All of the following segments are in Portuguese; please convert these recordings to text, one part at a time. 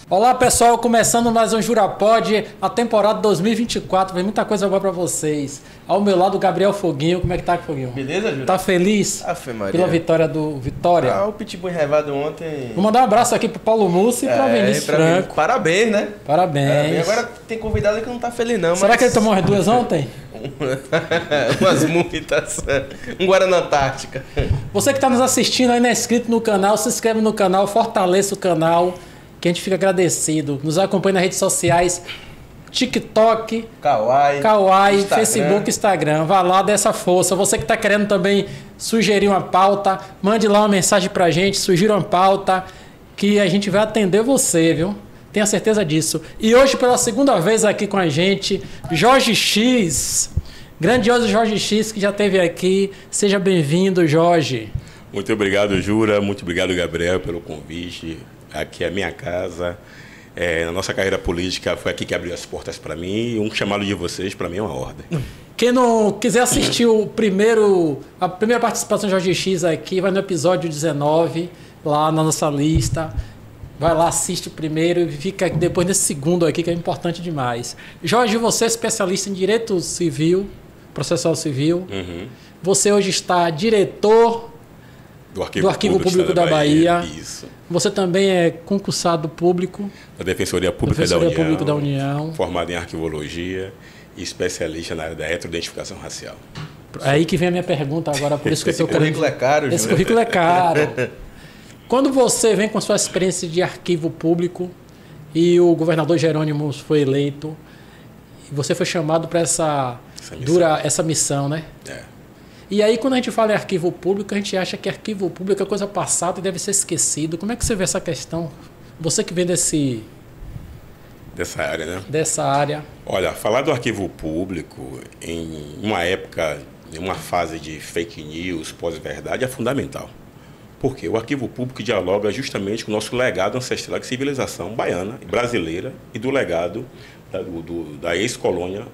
Olá pessoal, começando mais um Jurapod, a temporada 2024, vem muita coisa boa pra vocês. Ao meu lado, o Gabriel Foguinho, como é que tá, Foguinho? Beleza, Júlio? Tá feliz pela vitória do Vitória? Ah, o Pitbull enrevado ontem. Vou mandar um abraço aqui pro Paulo Mussi e pra Vinícius Franco. Parabéns, né? Parabéns. Agora tem convidado que não tá feliz não, Será que ele tomou as duas ontem? Umas muitas. Um Guaraná Antártica. Você que tá nos assistindo aí, não é inscrito no canal, se inscreve no canal, fortaleça o canal, que a gente fica agradecido. Nos acompanhe nas redes sociais, TikTok, Kawaii, Facebook, Instagram. Vá lá, dê essa força. Você que está querendo também sugerir uma pauta, mande lá uma mensagem pra gente, sugira uma pauta, que a gente vai atender você, viu? Tenha certeza disso. E hoje, pela segunda vez aqui com a gente, Jorge X. Grandioso Jorge X, que já esteve aqui. Seja bem-vindo, Jorge. Muito obrigado, Jura. Muito obrigado, Gabriel, pelo convite. Aqui é a minha casa. Na nossa carreira política, foi aqui que abriu as portas para mim. E um chamado de vocês, para mim, é uma ordem. Quem não quiser assistir a primeira participação de Jorge X aqui, vai no episódio 19, lá na nossa lista. Vai lá, assiste o primeiro e fica depois nesse segundo aqui, que é importante demais. Jorge, você é especialista em direito civil, processual civil. Uhum. Você hoje está diretor do Arquivo Público da Bahia. Isso. Você também é concursado público da Defensoria Pública da União, formado em arquivologia e especialista na área da heteroidentificação racial. É aí que vem a minha pergunta agora, por isso que eu estou querendo... currículo é caro, Esse currículo é caro. Quando você vem com sua experiência de arquivo público e o governador Jerônimo foi eleito, e você foi chamado para essa missão, né? É. E aí, quando a gente fala em arquivo público, a gente acha que arquivo público é coisa passada e deve ser esquecido. Como é que você vê essa questão? Você que vem dessa área, né? Dessa área. Olha, falar do arquivo público em uma época, em uma fase de fake news, pós-verdade, é fundamental. Porque o arquivo público dialoga justamente com o nosso legado ancestral de civilização baiana, brasileira e do legado da ex-colônia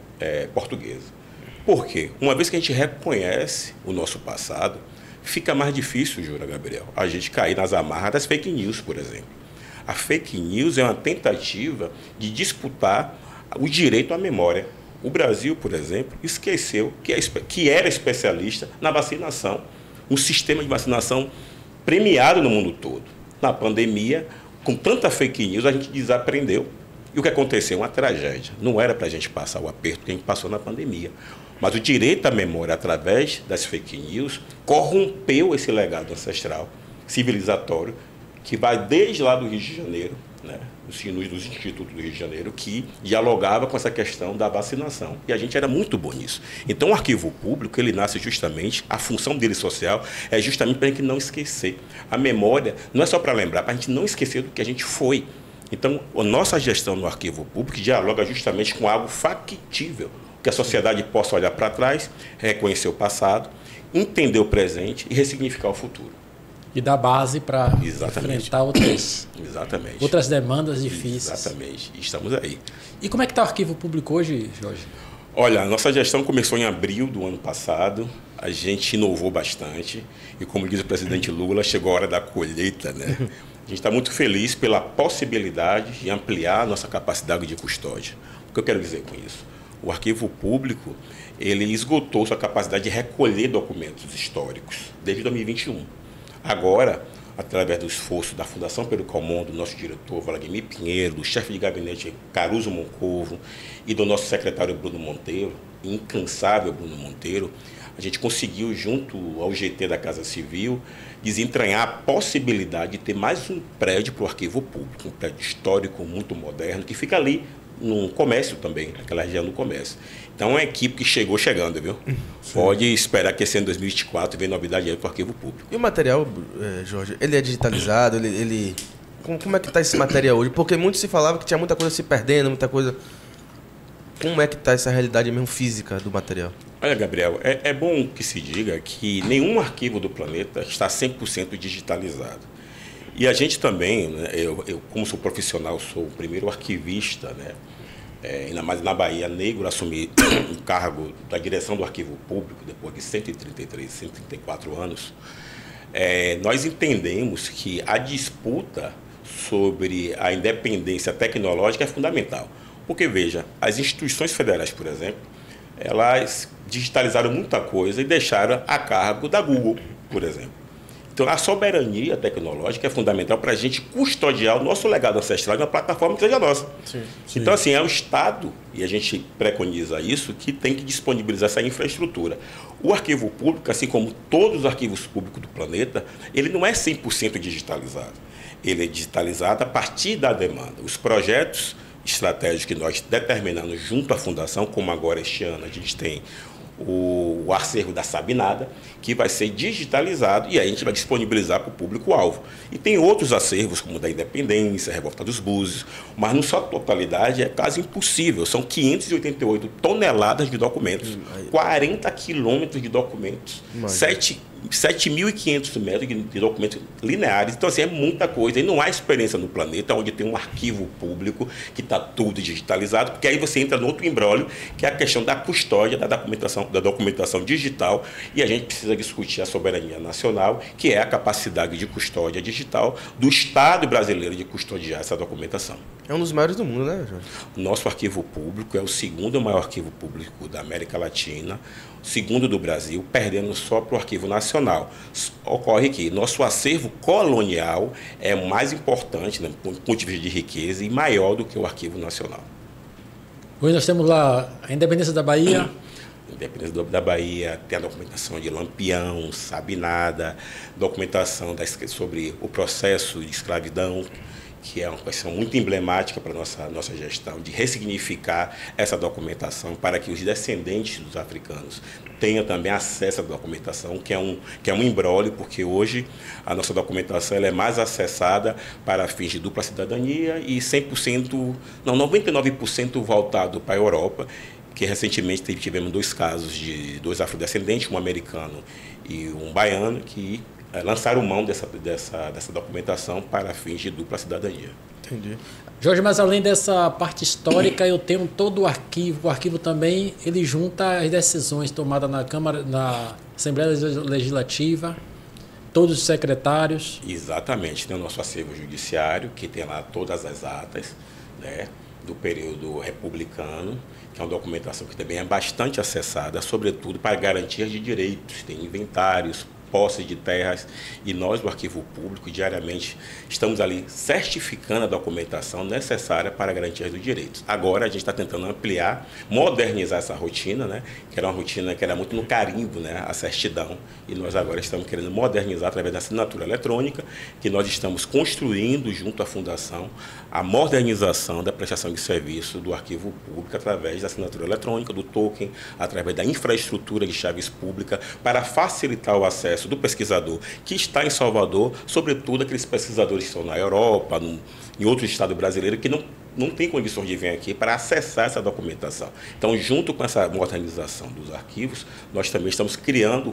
portuguesa. Por quê? Uma vez que a gente reconhece o nosso passado, fica mais difícil, Jura, Gabriel, a gente cair nas amarras das fake news, por exemplo. A fake news é uma tentativa de disputar o direito à memória. O Brasil, por exemplo, esqueceu que era especialista na vacinação, um sistema de vacinação premiado no mundo todo. Na pandemia, com tanta fake news, a gente desaprendeu. E o que aconteceu? Uma tragédia. Não era para a gente passar o aperto que a gente passou na pandemia. Mas o direito à memória, através das fake news, corrompeu esse legado ancestral, civilizatório, que vai desde lá do Rio de Janeiro, né, dos institutos do Rio de Janeiro, que dialogava com essa questão da vacinação. E a gente era muito bom nisso. Então, o arquivo público, ele nasce justamente, a função dele social é justamente para a gente não esquecer. A memória não é só para lembrar, para a gente não esquecer do que a gente foi. Então, a nossa gestão no arquivo público dialoga justamente com algo factível, que a sociedade possa olhar para trás, reconhecer o passado, entender o presente e ressignificar o futuro. E dar base para enfrentar outras demandas difíceis. Exatamente. Estamos aí. E como é que está o arquivo público hoje, Jorge? Olha, a nossa gestão começou em abril do ano passado, a gente inovou bastante e, como diz o presidente Lula, chegou a hora da colheita, né? A gente está muito feliz pela possibilidade de ampliar a nossa capacidade de custódia. O que eu quero dizer com isso? O arquivo público, ele esgotou sua capacidade de recolher documentos históricos desde 2021. Agora, através do esforço da Fundação Pedro Calmon, do nosso diretor Vladimir Pinheiro, do chefe de gabinete Caruso Moncorvo e do nosso secretário Bruno Monteiro, incansável Bruno Monteiro, a gente conseguiu, junto ao GT da Casa Civil, desentranhar a possibilidade de ter mais um prédio para o arquivo público, um prédio histórico muito moderno, que fica ali no comércio também, naquela região do comércio. Então, é uma equipe que chegando, viu? Sim. Pode esperar que esse ano 2024 venha novidade aí para o arquivo público. E o material, Jorge, ele é digitalizado? Como é que está esse material hoje? Porque muito se falava que tinha muita coisa se perdendo, muita coisa... Como é que está essa realidade mesmo física do material? Olha, Gabriel, é bom que se diga que nenhum arquivo do planeta está 100% digitalizado. E a gente também, né, eu como sou profissional, sou o primeiro arquivista, né, ainda mais na Bahia, negro, assumi um cargo da direção do arquivo público, depois de 134 anos. Nós entendemos que a disputa sobre a independência tecnológica é fundamental. Porque, veja, as instituições federais, por exemplo, elas digitalizaram muita coisa e deixaram a cargo da Google, por exemplo. Então, a soberania tecnológica é fundamental para a gente custodiar o nosso legado ancestral em uma plataforma que seja nossa. Sim. Então, assim, é o Estado, e a gente preconiza isso, que tem que disponibilizar essa infraestrutura. O arquivo público, assim como todos os arquivos públicos do planeta, ele não é 100% digitalizado. Ele é digitalizado a partir da demanda. Os projetos estratégicos que nós determinamos junto à Fundação, como agora este ano a gente tem o acervo da Sabinada, que vai ser digitalizado e aí a gente vai disponibilizar para o público-alvo. E tem outros acervos, como o da Independência, Revolta dos Búzios, mas na sua totalidade é quase impossível. São 588 toneladas de documentos, 40 quilômetros de documentos, 7.500 metros de documentos lineares. Então, assim, é muita coisa. E não há experiência no planeta onde tem um arquivo público que está tudo digitalizado, porque aí você entra no outro imbróglio, que é a questão da custódia da documentação digital, e a gente precisa discutir a soberania nacional, que é a capacidade de custódia digital do Estado brasileiro de custodiar essa documentação. É um dos maiores do mundo, né, Jorge? Nosso arquivo público é o segundo maior arquivo público da América Latina, segundo do Brasil, perdendo só para o arquivo nacional. Ocorre que nosso acervo colonial é mais importante, né, do ponto de vista de riqueza, e maior do que o arquivo nacional. Hoje nós temos lá a Independência da Bahia. Independência da Bahia, tem a documentação de Lampião, Sabinada, documentação sobre o processo de escravidão, que é uma questão muito emblemática para a nossa gestão, de ressignificar essa documentação para que os descendentes dos africanos tenham também acesso à documentação, que é um imbróglio, porque hoje a nossa documentação ela é mais acessada para fins de dupla cidadania e 99% voltado para a Europa, que recentemente tivemos 2 casos de 2 afrodescendentes, um americano e um baiano, que lançaram mão dessa documentação para fins de dupla cidadania. Entendi. Jorge, mas além dessa parte histórica, eu tenho todo o arquivo. O arquivo também, ele junta as decisões tomadas na Câmara, na Assembleia Legislativa, todos os secretários. Exatamente. Tem o nosso acervo judiciário, que tem lá todas as atas, né, do período republicano, que é uma documentação que também é bastante acessada, sobretudo para garantias de direitos. Tem inventários, posse de terras, e nós do Arquivo Público diariamente estamos ali certificando a documentação necessária para a garantia dos direitos. Agora a gente está tentando ampliar, modernizar essa rotina, né, que era uma rotina que era muito no carimbo, né, a certidão, e nós agora estamos querendo modernizar através da assinatura eletrônica, que nós estamos construindo junto à Fundação a modernização da prestação de serviço do Arquivo Público através da assinatura eletrônica, do token, através da infraestrutura de chaves públicas, para facilitar o acesso do pesquisador que está em Salvador, sobretudo aqueles pesquisadores que estão na Europa, em outros estados brasileiros, que não tem condições de vir aqui para acessar essa documentação. Então, junto com essa modernização dos arquivos, nós também estamos criando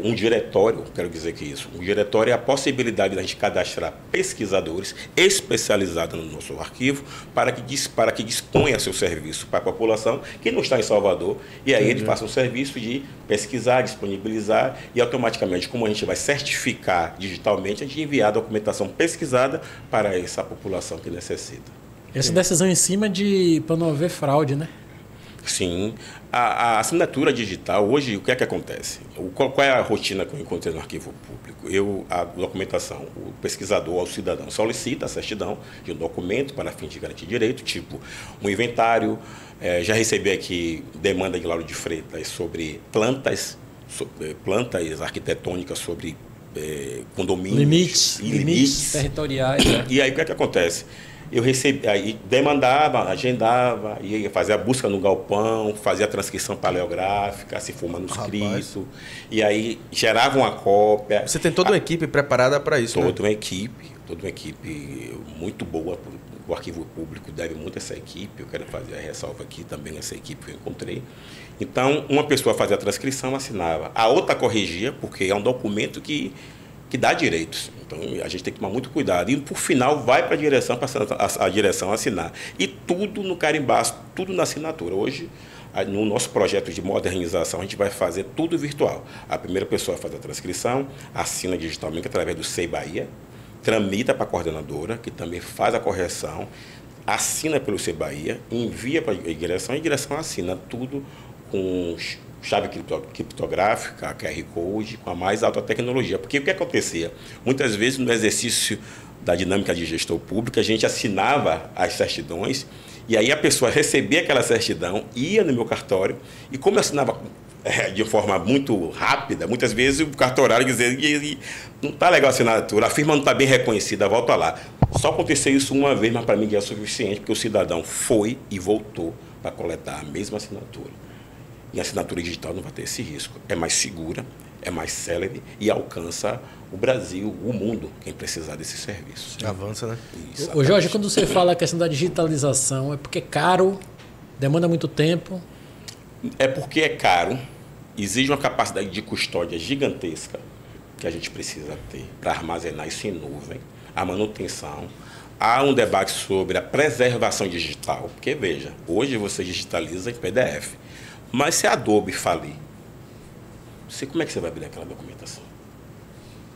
um diretório, quero dizer que isso, um diretório é a possibilidade de a gente cadastrar pesquisadores especializados no nosso arquivo para que disponha seu serviço para a população que não está em Salvador, e aí ele faça um serviço de pesquisar, disponibilizar, e automaticamente, como a gente vai certificar digitalmente, a gente enviar a documentação pesquisada para essa população que necessita. Essa decisão em cima para não haver fraude, né? Sim. A assinatura digital, hoje, o que é que acontece? Qual é a rotina que eu encontrei no Arquivo Público? A documentação, o pesquisador ao cidadão solicita a certidão de um documento para fim de garantir direito, tipo um inventário. Já recebi aqui demanda de Lauro de Freitas sobre plantas arquitetônicas, sobre condomínios. Limites territoriais. E aí, o que é que acontece? Eu recebi, aí demandava, agendava, ia fazer a busca no galpão, fazia a transcrição paleográfica, se for manuscrito, e aí gerava uma cópia. Você tem toda uma equipe preparada para isso, toda uma equipe muito boa. O Arquivo Público deve muito a essa equipe, eu quero fazer a ressalva aqui também nessa equipe que eu encontrei. Então, uma pessoa fazia a transcrição, assinava, a outra corrigia, porque é um documento que dá direitos. Então, a gente tem que tomar muito cuidado. E, por final, vai para a direção, para a direção assinar. E tudo no carimbaço, tudo na assinatura. Hoje, no nosso projeto de modernização, a gente vai fazer tudo virtual. A primeira pessoa faz a transcrição, assina digitalmente através do SEI Bahia, tramita para a coordenadora, que também faz a correção, assina pelo CBahia, envia para a direção assina tudo com chave criptográfica, QR Code, com a mais alta tecnologia. Porque o que acontecia? Muitas vezes, no exercício da dinâmica de gestor público, a gente assinava as certidões e aí a pessoa recebia aquela certidão, ia no meu cartório e como eu assinava de forma muito rápida, muitas vezes o cartorário dizia que não está legal a assinatura, a firma não está bem reconhecida, volta lá. Só aconteceu isso uma vez, mas para mim já é suficiente, porque o cidadão foi e voltou para coletar a mesma assinatura. E a assinatura digital não vai ter esse risco. É mais segura, é mais célere e alcança o Brasil, o mundo, quem precisar desse serviço. Avança, né? Ô Jorge, quando você fala a questão da digitalização, é porque é caro, demanda muito tempo? É porque é caro, exige uma capacidade de custódia gigantesca que a gente precisa ter para armazenar isso em nuvem, a manutenção. Há um debate sobre a preservação digital, porque, veja, hoje você digitaliza em PDF, mas se a Adobe falir, como é que você vai abrir aquela documentação?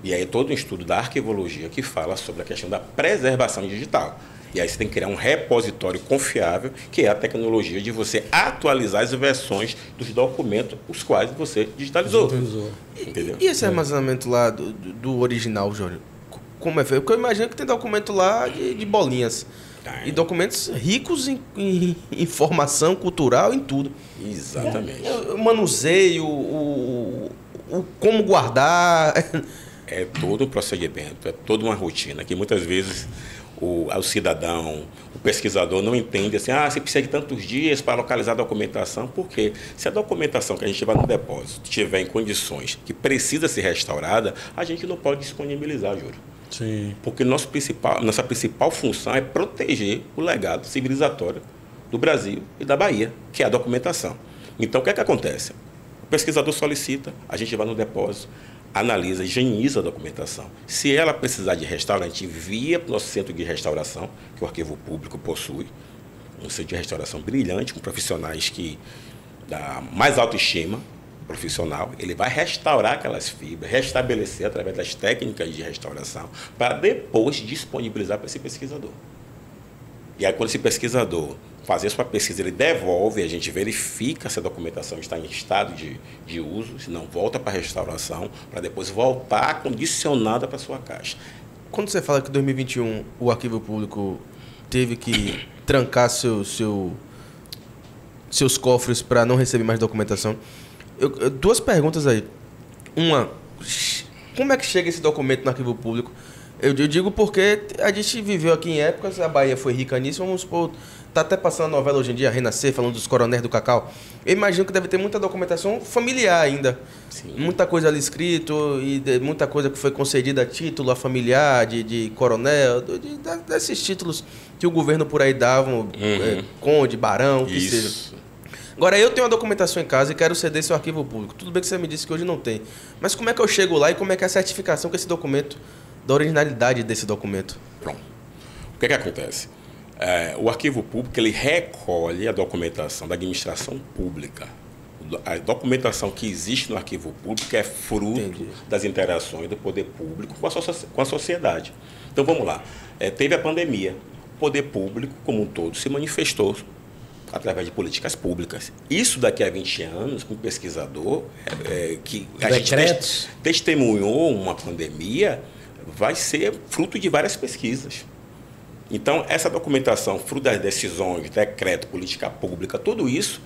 E aí todo um estudo da arquivologia que fala sobre a questão da preservação digital. E aí você tem que criar um repositório confiável, que é a tecnologia de você atualizar as versões dos documentos os quais você digitalizou. Entendeu? E esse armazenamento lá do original, Jorge? Como é feito? Porque eu imagino que tem documento lá de bolinhas. E documentos ricos em informação cultural, em tudo. Exatamente. O manuseio, como guardar. É todo um procedimento, é toda uma rotina, que muitas vezes o cidadão, o pesquisador não entende assim, você precisa de tantos dias para localizar a documentação, porque se a documentação que a gente vai no depósito estiver em condições que precisa ser restaurada, a gente não pode disponibilizar, Júlio. Sim. Porque nossa principal função é proteger o legado civilizatório do Brasil e da Bahia, que é a documentação. Então, o que é que acontece? O pesquisador solicita, a gente vai no depósito, analisa, higieniza a documentação. Se ela precisar de restaurar, a gente envia para o nosso centro de restauração, que o Arquivo Público possui, um centro de restauração brilhante, com profissionais que dá mais autoestima profissional, ele vai restaurar aquelas fibras, restabelecer através das técnicas de restauração, para depois disponibilizar para esse pesquisador. E aí, quando esse pesquisador fazer sua pesquisa, ele devolve, a gente verifica se a documentação está em estado de uso, se não volta para a restauração, para depois voltar condicionada para a sua caixa. Quando você fala que em 2021 o Arquivo Público teve que trancar seus cofres para não receber mais documentação, duas perguntas aí. Uma, como é que chega esse documento no Arquivo Público? Eu digo porque a gente viveu aqui em épocas, a Bahia foi rica nisso, vamos supor, está até passando a novela hoje em dia, Renascer, falando dos coronéis do Cacau. Eu imagino que deve ter muita documentação familiar ainda. Sim. Muita coisa ali escrito, e muita coisa que foi concedida a título, a familiar, de coronel, desses títulos que o governo por aí davam, conde, barão, que seja. Agora, eu tenho uma documentação em casa e quero ceder seu Arquivo Público. Tudo bem que você me disse que hoje não tem. Mas como é que eu chego lá e como é que é a certificação que esse documento, da originalidade desse documento? Pronto. O que acontece? O Arquivo Público, ele recolhe a documentação da administração pública. A documentação que existe no Arquivo Público é fruto das interações do poder público com a sociedade. Então, vamos lá. Teve a pandemia. O poder público, como um todo, se manifestou através de políticas públicas. Isso daqui a 20 anos, com um pesquisador que a gente testemunhou uma pandemia, vai ser fruto de várias pesquisas. Então, essa documentação, fruto das decisões, decreto, política pública, tudo isso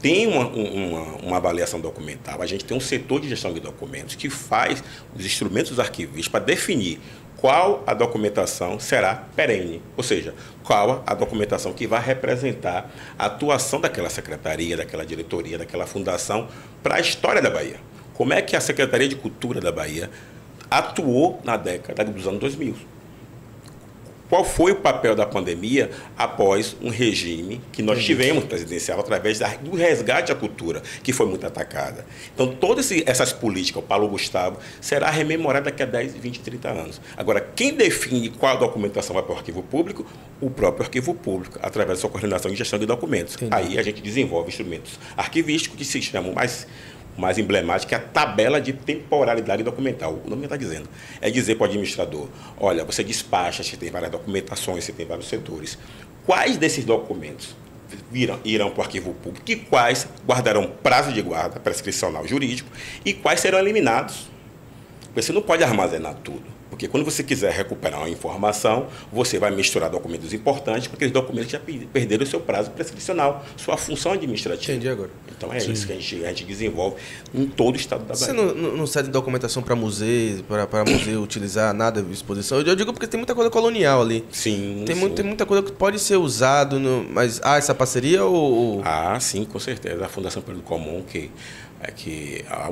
tem uma avaliação documental. A gente tem um setor de gestão de documentos que faz os instrumentos arquivísticos para definir qual a documentação será perene, ou seja, qual a documentação que vai representar a atuação daquela secretaria, daquela diretoria, daquela fundação para a história da Bahia. Como é que a Secretaria de Cultura da Bahia atuou na década dos anos 2000? Qual foi o papel da pandemia após um regime que nós tivemos presidencial através do resgate à cultura, que foi muito atacada? Então, todas essas políticas, o Paulo Gustavo, será rememorado daqui a 10, 20, 30 anos. Agora, quem define qual documentação vai para o Arquivo Público? O próprio Arquivo Público, através da sua coordenação de gestão de documentos. Entendi. Aí a gente desenvolve instrumentos arquivísticos que se chamam mais mais emblemático, é a tabela de temporalidade documental. O nome está dizendo. É dizer para o administrador, olha, você despacha, você tem várias documentações, você tem vários setores. Quais desses documentos irão para o arquivo público e quais guardarão prazo de guarda prescricional jurídico e quais serão eliminados? Você não pode armazenar tudo. Porque quando você quiser recuperar uma informação, você vai misturar documentos importantes, porque os documentos já perderam o seu prazo prescricional, sua função administrativa. Entendi agora. Então é isso que a gente desenvolve em todo o estado da Bahia. Você não cede documentação para museu, para museu utilizar nada de exposição? Eu digo porque tem muita coisa colonial ali. Sim. Tem muita coisa que pode ser usado, mas essa parceria ou... Sim, com certeza. A Fundação Pelo Comum, que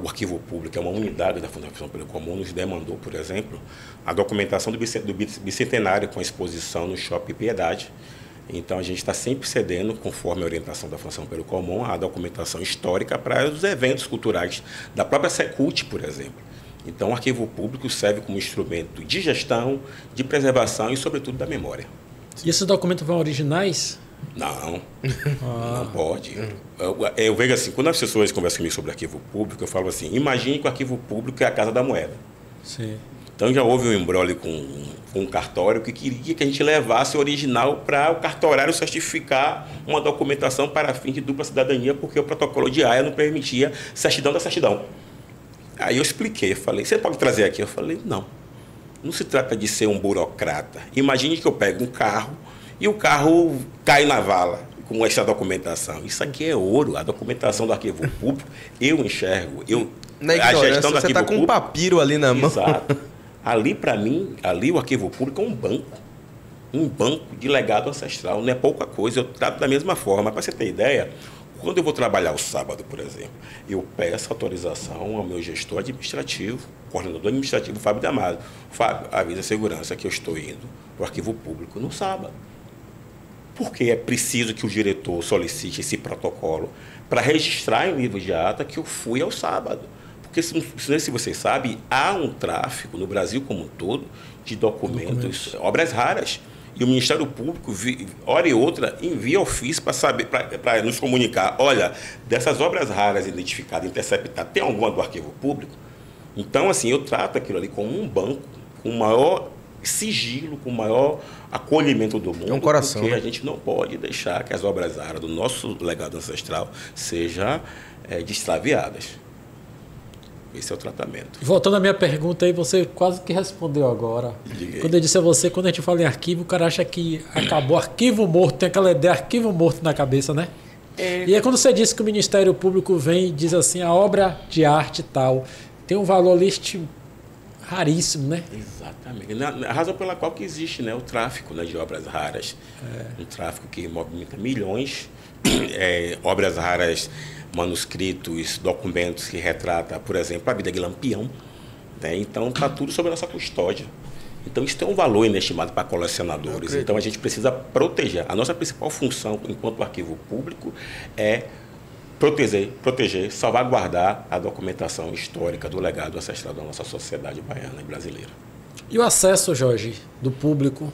o Arquivo Público é uma unidade da Fundação Pelo Comum, nos demandou, por exemplo, a documentação do bicentenário com a exposição no Shopping Piedade. Então, a gente está sempre cedendo, conforme a orientação da Fundação Pelo Comum, a documentação histórica para os eventos culturais da própria Secult, por exemplo. Então, o Arquivo Público serve como instrumento de gestão, de preservação e, sobretudo, da memória. E esses documentos vão originais? Não, não pode. Eu vejo assim, quando as pessoas conversam comigo sobre arquivo público, eu falo assim, imagine que o arquivo público é a Casa da Moeda. Sim. Então já houve um imbróglio com um cartório que queria que a gente levasse o original para o cartorário certificar uma documentação para fins de dupla cidadania, porque o protocolo de Haia não permitia certidão da certidão. Aí eu expliquei, falei, você pode trazer aqui? Eu falei, não se trata de ser um burocrata. Imagine que eu pego um carro e o carro cai na vala com essa documentação. Isso aqui é ouro, a documentação do arquivo público, eu enxergo. A gestão do arquivo público... Você está com um papiro ali na mão. Exato. Ali, para mim, o arquivo público é um banco. Um banco de legado ancestral. Não é pouca coisa, eu trato da mesma forma. Para você ter ideia, quando eu vou trabalhar o sábado, por exemplo, eu peço autorização ao meu gestor administrativo, coordenador administrativo, Fábio Damasio. Fábio, avisa a segurança que eu estou indo para o arquivo público no sábado. Porque é preciso que o diretor solicite esse protocolo para registrar em livro de ata que eu fui ao sábado. Porque, se vocês sabem, há um tráfico no Brasil como um todo de documentos, obras raras. E o Ministério Público, hora e outra, envia ofício para nos comunicar, olha, dessas obras raras identificadas, interceptadas, tem alguma do arquivo público? Então, assim, eu trato aquilo ali como um banco, com o maior sigilo, com o maior acolhimento do mundo, é um coração, porque a gente não pode deixar que as obras raras do nosso legado ancestral sejam extraviadas. Esse é o tratamento. Voltando à minha pergunta aí, você quase que respondeu agora. Quando eu disse a você, quando a gente fala em arquivo, o cara acha que acabou arquivo morto, tem aquela ideia arquivo morto na cabeça, né? E é quando você disse que o Ministério Público vem e diz assim, a obra de arte tal tem um valor raríssimo, né? Exatamente. A razão pela qual que existe, né, o tráfico, né, de obras raras. Um tráfico que movimenta milhões, obras raras, manuscritos, documentos que retratam, por exemplo, a vida de Lampião. Né? Então, está tudo sob a nossa custódia. Então, isso tem um valor inestimado para colecionadores. Então, a gente precisa proteger. A nossa principal função, enquanto arquivo público, é proteger, salvaguardar a documentação histórica do legado ancestral da nossa sociedade baiana e brasileira. E o acesso, Jorge, do público?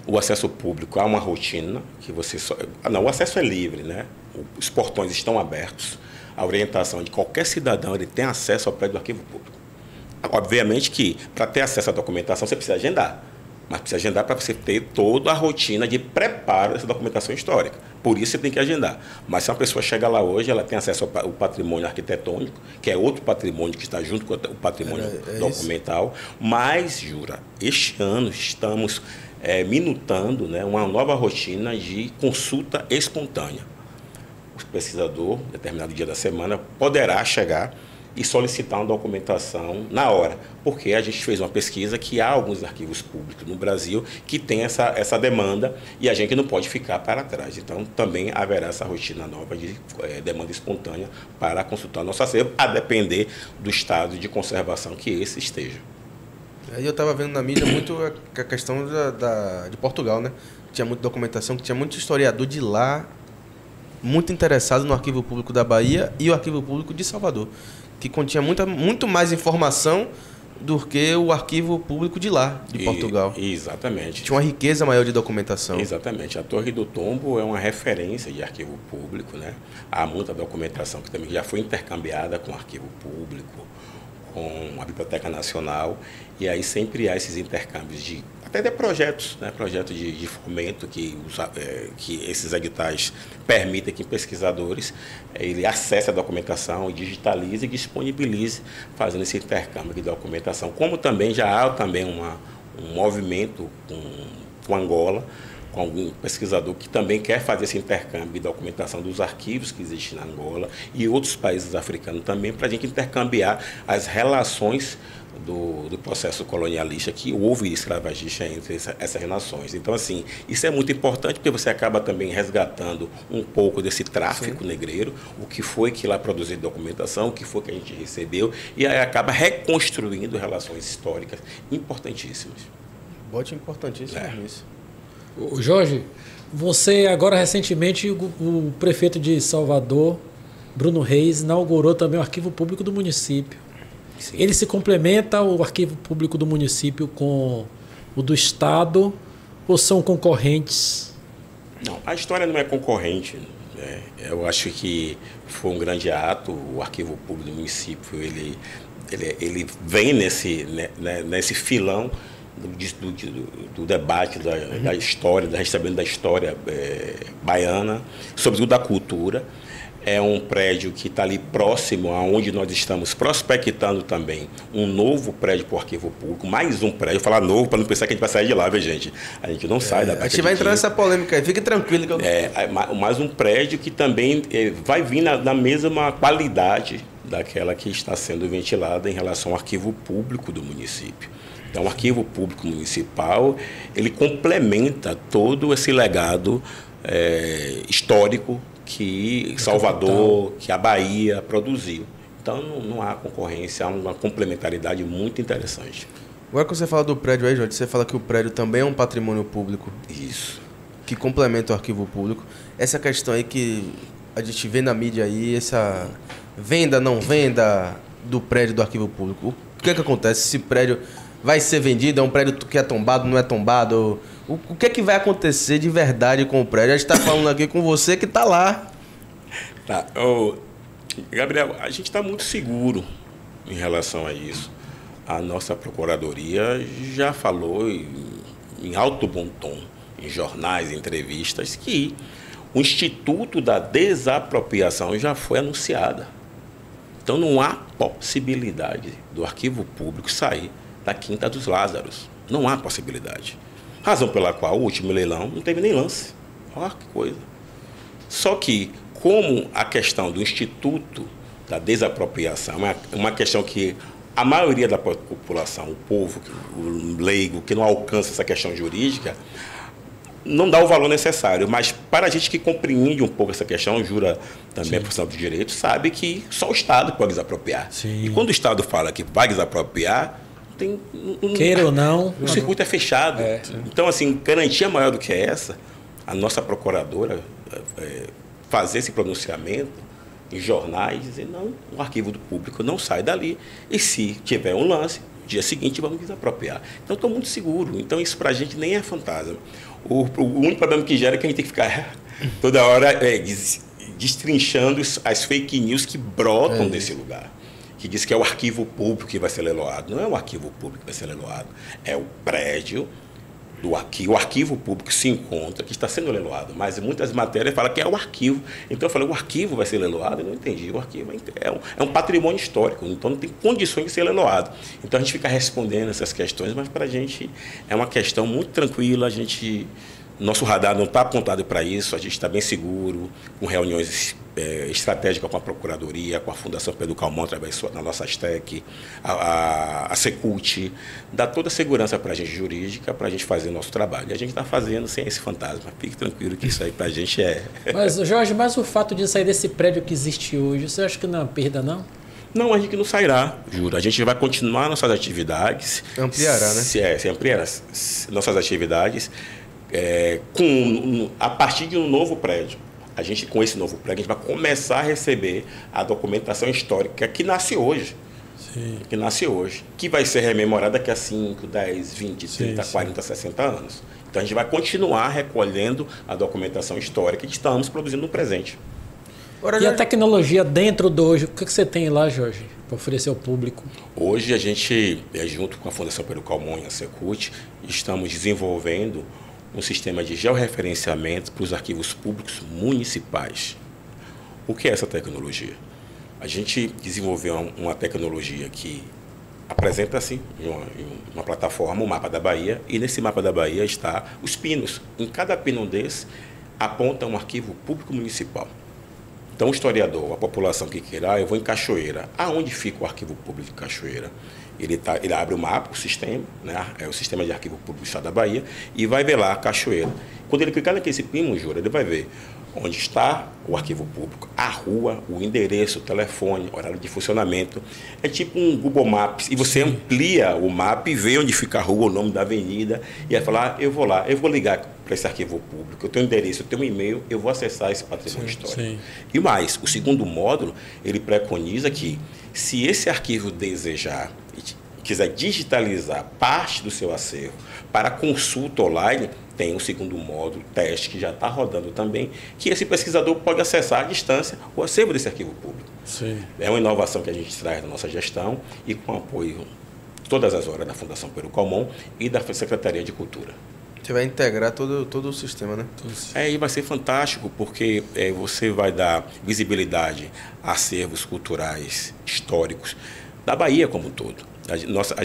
O acesso público há uma rotina que você só... Não, o acesso é livre, né? Os portões estão abertos. A orientação de qualquer cidadão, ele tem acesso ao prédio do arquivo público. Obviamente que, para ter acesso à documentação, você precisa agendar. Mas precisa agendar para você ter toda a rotina de preparo dessa documentação histórica. Por isso você tem que agendar. Mas se uma pessoa chega lá hoje, ela tem acesso ao patrimônio arquitetônico, que é outro patrimônio que está junto com o patrimônio documental. Isso. Mas, Jura, este ano estamos minutando, né, uma nova rotina de consulta espontânea. O pesquisador, em determinado dia da semana, poderá chegar e solicitar uma documentação na hora, porque a gente fez uma pesquisa que há alguns arquivos públicos no Brasil que tem essa demanda e a gente não pode ficar para trás. Então, também haverá essa rotina nova de demanda espontânea para consultar nosso acervo, a depender do estado de conservação que esse esteja. Aí eu estava vendo na mídia muito a questão de Portugal, né? Tinha muita documentação, tinha muito historiador de lá, muito interessado no Arquivo Público da Bahia e o Arquivo Público de Salvador, que continha muito mais informação do que o arquivo público de lá, de Portugal. Exatamente. Tinha uma riqueza maior de documentação. Exatamente. A Torre do Tombo é uma referência de arquivo público, né? Há muita documentação que também já foi intercambiada com o arquivo público, com a Biblioteca Nacional, e aí sempre há esses intercâmbios até de projetos, né? Projetos de fomento que esses editais permitem que pesquisadores ele acesse a documentação, digitalize e disponibilize, fazendo esse intercâmbio de documentação. Como também já há um movimento com Angola, com algum pesquisador que também quer fazer esse intercâmbio de documentação dos arquivos que existem na Angola e outros países africanos também, para a gente intercambiar as relações do processo colonialista que houve escravagista entre essas nações. Então, assim, isso é muito importante porque você acaba também resgatando um pouco desse tráfico negreiro, o que foi que lá produziu documentação, o que foi que a gente recebeu, e aí acaba reconstruindo relações históricas importantíssimas. Bote importantíssimo nisso. O Jorge, você agora recentemente, o prefeito de Salvador, Bruno Reis, inaugurou também o arquivo público do município. Sim. Ele se complementa o arquivo público do município com o do estado ou são concorrentes? Não, a história não é concorrente. Né? Eu acho que foi um grande ato. O arquivo público do município ele vem nesse filão do debate da história, do restabelecimenento da história baiana, sobretudo da cultura. É um prédio que está ali próximo aonde nós estamos prospectando também um novo prédio para o arquivo público, mais um prédio, falar novo para não pensar que a gente vai sair de lá, viu, gente? A gente não sai da A gente vai entrar nessa polêmica aí, fique tranquilo. Mais um prédio que também vai vir na mesma qualidade daquela que está sendo ventilada em relação ao arquivo público do município. Então, o arquivo público municipal, ele complementa todo esse legado histórico que Salvador, que a Bahia produziu. Então, não há concorrência, há uma complementaridade muito interessante. Agora que você fala do prédio aí, Jorge, você fala que o prédio também é um patrimônio público. Isso. Que complementa o arquivo público. Essa questão aí que a gente vê na mídia aí, essa venda, não venda do prédio do arquivo público. O que acontece? Esse prédio vai ser vendido? É um prédio que é tombado, não é tombado? O que vai acontecer de verdade com o prédio? A gente está falando aqui com você que está lá. Tá. Gabriel, a gente está muito seguro em relação a isso. A nossa Procuradoria já falou em alto bom tom, em jornais, em entrevistas, que o Instituto da Desapropriação já foi anunciado. Então não há possibilidade do arquivo público sair da Quinta dos Lázaros. Não há possibilidade. Razão pela qual o último leilão não teve nem lance. Olha que coisa. Só que, como a questão do Instituto da Desapropriação é uma questão que a maioria da população, o povo, o leigo, que não alcança essa questão jurídica, não dá o valor necessário. Mas para a gente que compreende um pouco essa questão, jura também a profissão do direito, sabe que só o Estado pode desapropriar. Sim. E quando o Estado fala que vai desapropriar, queira ou não, o circuito é fechado. Então, assim, garantia maior do que essa, a nossa procuradora fazer esse pronunciamento em jornais, dizer, não, o arquivo do público não sai dali. E se tiver um lance, no dia seguinte vamos desapropriar. Então, estou muito seguro. Então, isso para a gente nem é fantasma. O único problema que gera é que a gente tem que ficar toda hora destrinchando as fake news que brotam desse lugar. Que diz que é o arquivo público que vai ser leiloado. Não é o arquivo público que vai ser leiloado. É o prédio do arquivo. O arquivo público se encontra, que está sendo leiloado. Mas muitas matérias falam que é o arquivo. Então eu falei, o arquivo vai ser leiloado? Eu não entendi. O arquivo é um patrimônio histórico, então não tem condições de ser leiloado. Então a gente fica respondendo essas questões, mas para a gente é uma questão muito tranquila. Nosso radar não está apontado para isso, a gente está bem seguro, com reuniões estratégicas com a Procuradoria, com a Fundação Pedro Calmon, através da nossa STEC, a Secult, dá toda a segurança para a gente jurídica, para a gente fazer o nosso trabalho. E a gente está fazendo sem esse fantasma. Fique tranquilo que isso aí para a gente é... Mas, Jorge, o fato de sair desse prédio que existe hoje, você acha que não é uma perda, não? Não, a gente não sairá, juro. A gente vai continuar nossas atividades. Ampliará, né? Se ampliará nossas atividades. A partir de um novo prédio, com esse novo prédio, a gente vai começar a receber a documentação histórica que nasce hoje. que nasce hoje, que vai ser rememorada daqui a 5, 10, 20, 30, 40, 60 anos. Então a gente vai continuar recolhendo a documentação histórica que estamos produzindo no presente. E a tecnologia dentro do hoje, o que você tem lá, Jorge, para oferecer ao público? Hoje a gente, junto com a Fundação Pedro Calmon e a Secult, estamos desenvolvendo um sistema de georreferenciamento para os arquivos públicos municipais. O que é essa tecnologia? A gente desenvolveu uma tecnologia que apresenta assim, em uma plataforma, o mapa da Bahia, e nesse mapa da Bahia está os pinos. Em cada pino desse aponta um arquivo público municipal. Então o historiador, a população que queira, eu vou em Cachoeira. Aonde fica o arquivo público de Cachoeira? Ele abre o mapa, o sistema, né? É o sistema de arquivo público do Estado da Bahia, e vai ver lá Cachoeira. Quando ele clicar naquele pino, Jura, ele vai ver onde está o arquivo público, a rua, o endereço, o telefone, horário de funcionamento. É tipo um Google Maps, e você amplia o mapa e vê onde fica a rua, o nome da avenida, e vai falar, eu vou lá, eu vou ligar para esse arquivo público, eu tenho um endereço, eu tenho um e-mail, eu vou acessar esse patrimônio histórico. E mais, o segundo módulo, ele preconiza que, se esse arquivo desejar, quiser digitalizar parte do seu acervo para consulta online, tem o segundo módulo, teste, que já está rodando também, que esse pesquisador pode acessar à distância o acervo desse arquivo público. É uma inovação que a gente traz na nossa gestão e com apoio todas as horas da Fundação Pedro Calmon e da Secretaria de Cultura. Você vai integrar todo o sistema, né? E vai ser fantástico, porque você vai dar visibilidade a acervos culturais, históricos, da Bahia como um todo.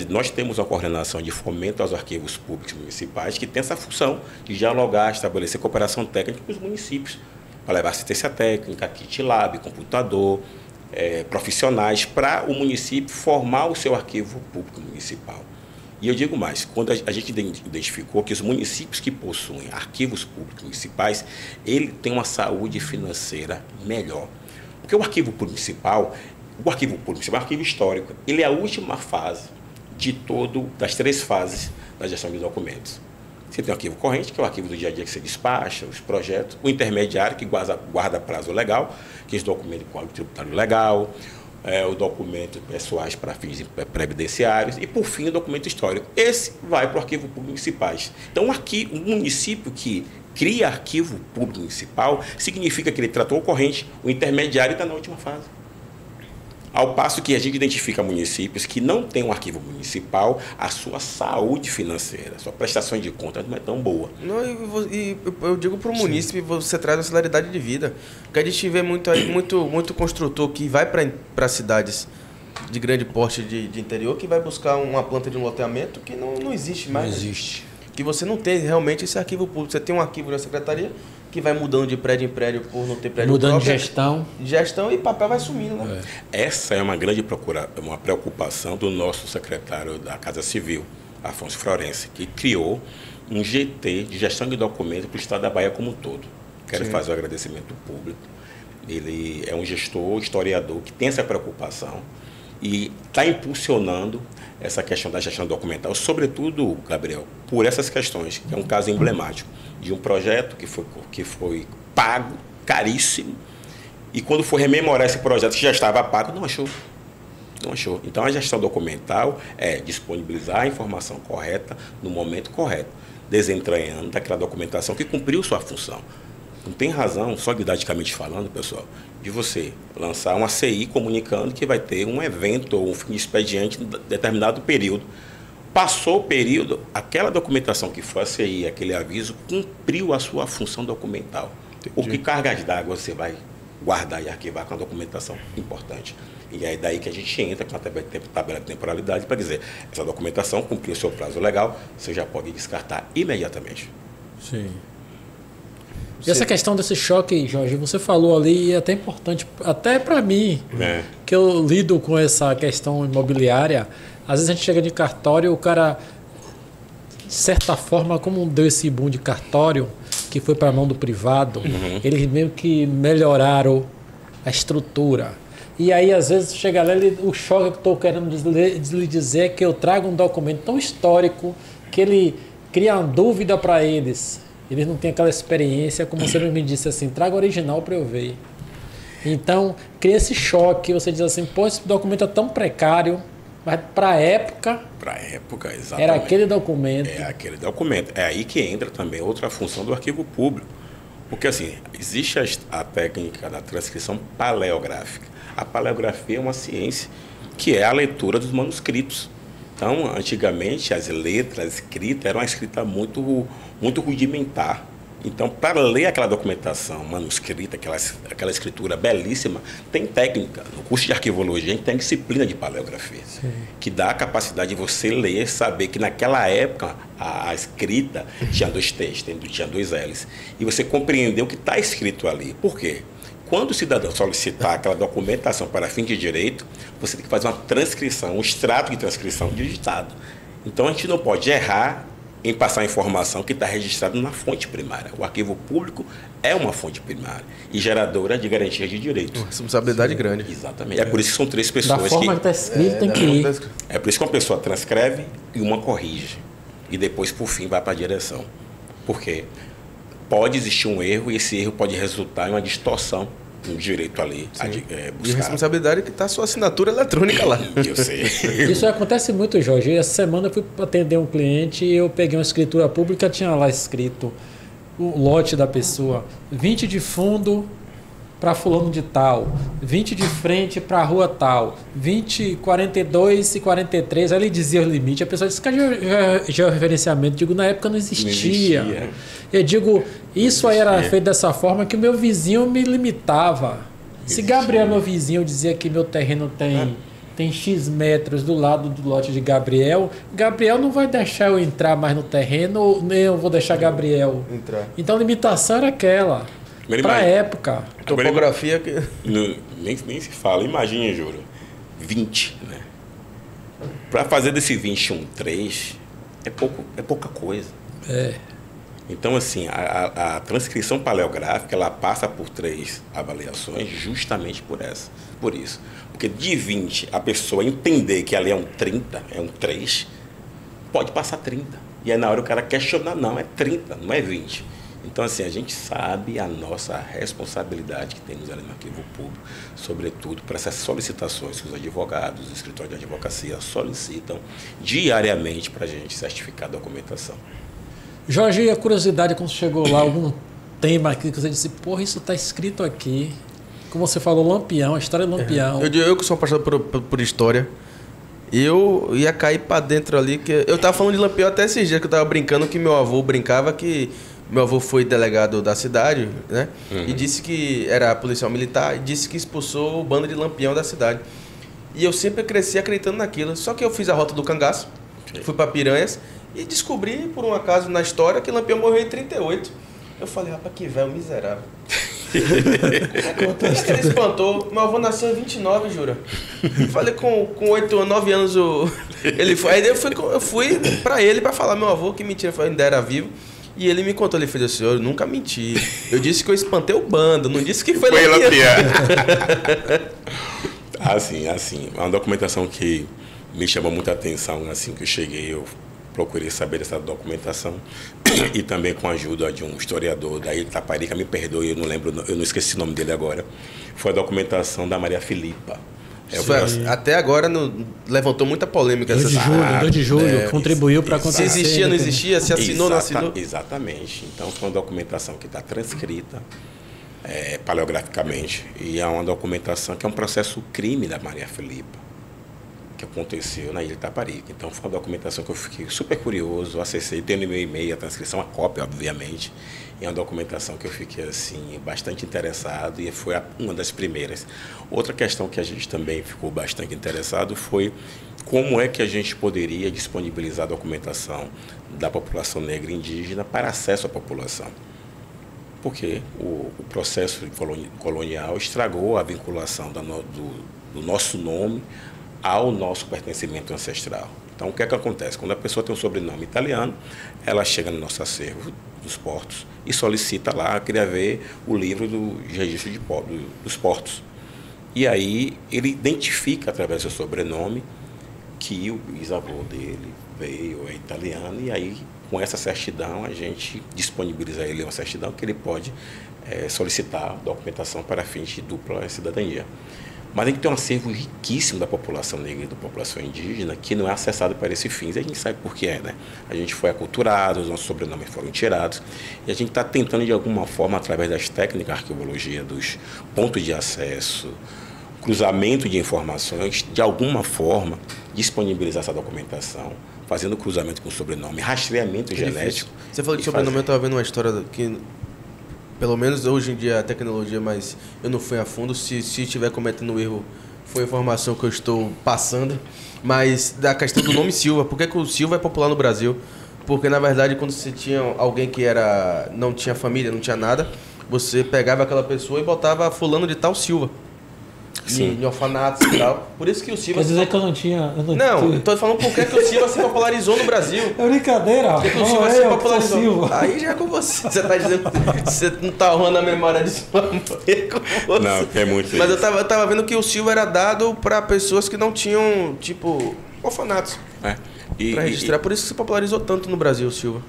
Nós temos uma coordenação de fomento aos arquivos públicos municipais que tem essa função de dialogar, estabelecer cooperação técnica com os municípios, para levar assistência técnica, kit lab, computador, profissionais, para o município formar o seu arquivo público municipal. E eu digo mais, quando a gente identificou que os municípios que possuem arquivos públicos municipais, ele tem uma saúde financeira melhor. Porque o arquivo municipal é um arquivo histórico. Ele é a última fase das 3 fases da gestão de documentos. Você tem o arquivo corrente, que é o arquivo do dia a dia que você despacha, os projetos. O intermediário, que guarda prazo legal, que é esse documento de código tributário legal, o documento pessoais para fins previdenciários e, por fim, o documento histórico. Esse vai para o arquivo público municipais. Então, um município que cria arquivo público municipal significa que ele tratou o corrente, o intermediário está na última fase. Ao passo que a gente identifica municípios que não têm um arquivo municipal, a sua saúde financeira, a sua prestação de contas não é tão boa. Não, e eu digo para o município, você traz uma celeridade de vida. Porque a gente vê muito construtor que vai para cidades de grande porte de interior, que vai buscar uma planta de um loteamento que não existe mais. Não existe. Que você não tem realmente esse arquivo público. Você tem um arquivo na secretaria que vai mudando de prédio em prédio por não ter prédio mudando próprio. de gestão E papel vai sumindo, né? Essa é uma grande uma preocupação do nosso secretário da Casa Civil, Afonso Florense, que criou um GT de gestão de documentos para o Estado da Bahia como um todo. Quero fazer um agradecimento público. Ele é um gestor, historiador, que tem essa preocupação e está impulsionando essa questão da gestão documental, sobretudo, Gabriel, por essas questões, que é um caso emblemático de um projeto que foi pago, caríssimo, e quando for rememorar esse projeto que já estava pago, não achou. Então, a gestão documental é disponibilizar a informação correta no momento correto, desentranhando daquela documentação que cumpriu sua função. Não tem razão, só didaticamente falando, pessoal, de você lançar uma CI comunicando que vai ter um evento ou um fim de expediente em determinado período. Passou o período, aquela documentação que foi a CI, aquele aviso, cumpriu a sua função documental. O que cargas d'água você vai guardar e arquivar com a documentação importante. E é daí que a gente entra com a tabela de temporalidade para dizer, essa documentação cumpriu o seu prazo legal, você já pode descartar imediatamente. Sim. E essa questão desse choque, Jorge, você falou ali, e é até importante, até para mim, que eu lido com essa questão imobiliária. Às vezes a gente chega de cartório, o cara, de certa forma, como deu esse boom de cartório, que foi para a mão do privado, eles meio que melhoraram a estrutura. E aí, às vezes, chega lá, o choque que eu estou querendo lhe dizer é que eu trago um documento tão histórico que ele cria uma dúvida para eles. Eles não têm aquela experiência, como você me disse assim, traga o original para eu ver. Então, cria esse choque. Você diz assim, pô, esse documento é tão precário, mas para a época... Para a época, exatamente. Era aquele documento. É aquele documento. É aí que entra também outra função do arquivo público. Porque, assim, existe a técnica da transcrição paleográfica. A paleografia é uma ciência que é a leitura dos manuscritos. Então, antigamente, as letras escritas eram uma escrita muito rudimentar. Então, para ler aquela documentação manuscrita, aquela escritura belíssima, tem técnica. No curso de arquivologia, a gente tem disciplina de paleografia, que dá a capacidade de você ler, saber que naquela época a escrita tinha 2 T's, tinha 2 L's. E você compreendeu o que está escrito ali. Por quê? Quando o cidadão solicitar aquela documentação para fim de direito, você tem que fazer uma transcrição, um extrato de transcrição digitado. Então, a gente não pode errar em passar a informação que está registrada na fonte primária. O arquivo público é uma fonte primária e geradora de garantia de direito. Uma responsabilidade grande. Exatamente. É por isso que são 3 pessoas da forma que está escrito, tem que ir. É por isso que uma pessoa transcreve e uma corrige. E depois, por fim, vai para a direção. Porque pode existir um erro e esse erro pode resultar em uma distorção no direito ali a buscar. E a responsabilidade é que está a sua assinatura eletrônica lá. Eu sei. Isso acontece muito, Jorge. Essa semana eu fui atender um cliente e eu peguei uma escritura pública, tinha lá escrito o lote da pessoa, 20 de fundo para fulano de tal, 20 de frente para a rua tal, 20, 42 e 43, aí ele dizia o limite, a pessoa disse que é georreferenciamento. Digo, na época não existia. Eu digo, isso aí era feito dessa forma que o meu vizinho me limitava. Se Gabriel, meu vizinho, dizia que meu terreno tem X metros do lado do lote de Gabriel não vai deixar eu entrar mais no terreno, nem eu vou deixar Gabriel entrar. Então a limitação era aquela. Para a época. Topografia que... Nem se fala. Imagine, Júlio, 20, né? Para fazer desse 20 um 3, é pouca coisa. Então, assim, a transcrição paleográfica, ela passa por 3 avaliações justamente por isso. Porque de 20, a pessoa entender que ali é um 30, é um 3, pode passar 30. E aí na hora o cara questionar, não, é 30, não é 20. Então, assim, a gente sabe a nossa responsabilidade que temos ali no arquivo público, sobretudo para essas solicitações que os advogados, os escritórios de advocacia solicitam diariamente para a gente certificar a documentação. Jorge, a curiosidade, quando chegou lá, algum tema aqui que você disse, porra, isso está escrito aqui. Como você falou, Lampião, a história do Lampião. Eu que sou apaixonado por história, eu ia cair para dentro ali. Eu estava falando de Lampião até esses dias, que eu estava brincando, que meu avô brincava que... Meu avô foi delegado da cidade, né? E disse que era policial militar, e disse que expulsou o bando de Lampião da cidade. E eu sempre cresci acreditando naquilo. Só que eu fiz a rota do cangaço, fui para Piranhas e descobri, por um acaso na história, que Lampião morreu em 38. Eu falei, rapaz, que velho miserável. Ele espantou. Meu avô nasceu em 29, jura? Falei com 8 ou 9 anos. Ele foi. Aí eu fui para ele para falar, meu avô, que mentira, ainda era vivo. E ele me contou, ele fez assim, eu nunca menti. Eu disse que eu espantei o bando, não disse que foi Lampião. Assim, é uma documentação que me chamou muita atenção, assim que eu cheguei, eu procurei saber dessa documentação e também com a ajuda de um historiador da Ilha de Itaparica, me perdoe, eu não esqueci o nome dele agora, foi a documentação da Maria Filipa. Até agora levantou muita polêmica. 2 de julho, contribuiu para acontecer. Se existia, não existia, se assinou, não assinou. Exatamente. Então, foi uma documentação que está transcrita paleograficamente e é uma documentação que é um processo crime da Maria Filipa, que aconteceu na Ilha de Itaparica. Então, foi uma documentação que eu fiquei super curioso, acessei, tenho no meu e-mail a transcrição, a cópia, obviamente. É uma documentação que eu fiquei assim bastante interessado e foi uma das primeiras. Outra questão que a gente também ficou bastante interessado foi como é que a gente poderia disponibilizar a documentação da população negra e indígena para acesso à população. Porque o processo colonial estragou a vinculação do nosso nome ao nosso pertencimento ancestral. Então, o que é que acontece? Quando a pessoa tem um sobrenome italiano, ela chega no nosso acervo dos portos e solicita lá, queria ver o livro do registro dos portos. E aí ele identifica através do seu sobrenome que o bisavô dele veio, é italiano, e aí com essa certidão, a gente disponibiliza a ele uma certidão que ele pode solicitar documentação para fins de dupla cidadania. Mas a gente tem um acervo riquíssimo da população negra e da população indígena que não é acessado para esses fins. E a gente sabe por que né? A gente foi aculturado, os nossos sobrenomes foram tirados. E a gente está tentando, de alguma forma, através das técnicas da arqueologia, dos pontos de acesso, cruzamento de informações, de alguma forma, disponibilizar essa documentação, fazendo cruzamento com o sobrenome, rastreamento genético. Você falou de sobrenome, eu estava vendo uma história que... Pelo menos hoje em dia a tecnologia, mas eu não fui a fundo. Se estiver cometendo erro, foi a informação que eu estou passando. Mas da questão do nome Silva. Por que o Silva é popular no Brasil? Porque, na verdade, quando você tinha alguém que não tinha família, não tinha nada, você pegava aquela pessoa e botava fulano de tal Silva. Em orfanatos e tal. Por isso que o Silva... Quer dizer que eu não tinha... Não, estou falando por que o Silva se popularizou no Brasil. É brincadeira. Por que o Silva se popularizou? Aí já é com você. Você está dizendo que você não está honrando a memória de sua mãe. Não, é muito. Mas eu tava vendo que o Silva era dado para pessoas que não tinham, tipo, orfanatos. Para registrar. Por isso que se popularizou tanto no Brasil, o Silva.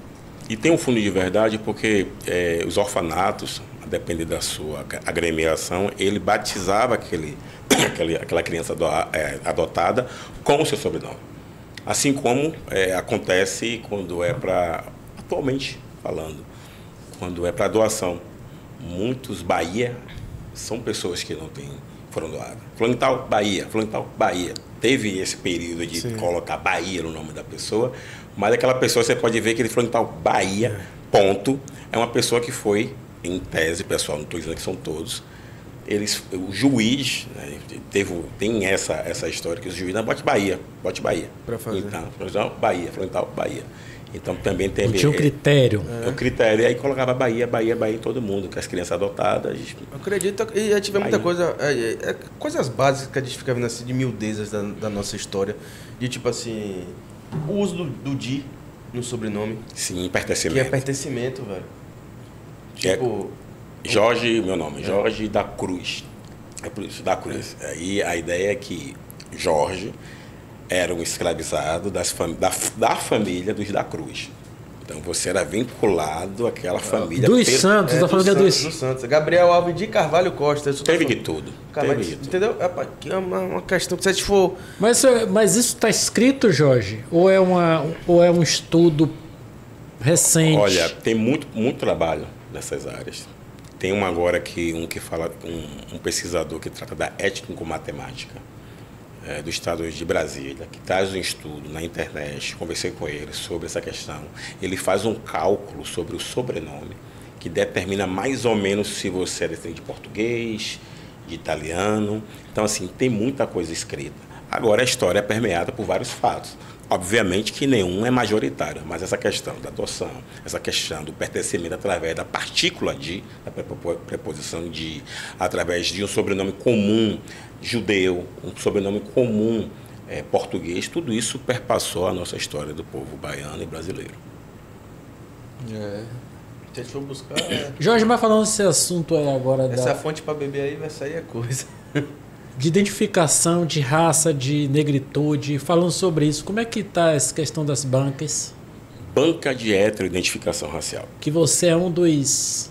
E tem um fundo de verdade porque os orfanatos, a depender da sua agremiação, ele batizava aquela criança adotada com o seu sobrenome. Assim como acontece quando atualmente falando, quando é para doação. Muitos Bahia são pessoas que foram doadas. Fulano tal, Bahia, Fulano tal, Bahia. Teve esse período de colocar Bahia no nome da pessoa, mas aquela pessoa, você pode ver que ele falou tal, Bahia, ponto, é uma pessoa que foi, em tese, pessoal, não estou dizendo que são todos, o juiz, né, tem essa história que o juiz, não, bote Bahia. Para fazer. Então, Bahia, falando tal, Bahia. Então também tem... Tinha um critério. O critério, e aí colocava Bahia em todo mundo, com as crianças adotadas. Eu acredito, e já tive muita coisa, coisas básicas que a gente fica vendo assim, de miudezas da nossa história, de tipo assim, o uso do Di no sobrenome. Sim, pertencimento. Que é pertencimento, velho. Tipo... Jorge, meu nome, Jorge da Cruz. É por isso, da Cruz. Aí a ideia é que Jorge era um escravizado da família dos da Cruz. Então você era vinculado àquela família. Dos Santos, da família dos Santos. Gabriel Alves de Carvalho Costa. Teve de tudo. Entendeu? É uma questão que se for... Mas isso está escrito, Jorge? Ou é um estudo recente? Olha, tem muito trabalho nessas áreas. Tem uma agora que fala, um pesquisador que trata da étnico-matemática do estado de Brasília, que traz um estudo na internet, conversei com ele sobre essa questão. Ele faz um cálculo sobre o sobrenome, que determina mais ou menos se você é descendente de português, de italiano. Então, assim, tem muita coisa escrita. Agora, a história é permeada por vários fatos. Obviamente que nenhum é majoritário, mas essa questão da adoção, essa questão do pertencimento através da partícula da preposição de, através de um sobrenome comum judeu, um sobrenome comum português, tudo isso perpassou a nossa história do povo baiano e brasileiro. Se a gente for buscar... Jorge, mas falando desse assunto aí agora... Essa fonte para beber aí vai sair a coisa... De identificação, de raça, de negritude, falando sobre isso, como é que está essa questão das bancas? Banca de heteroidentificação racial. Que você é um dos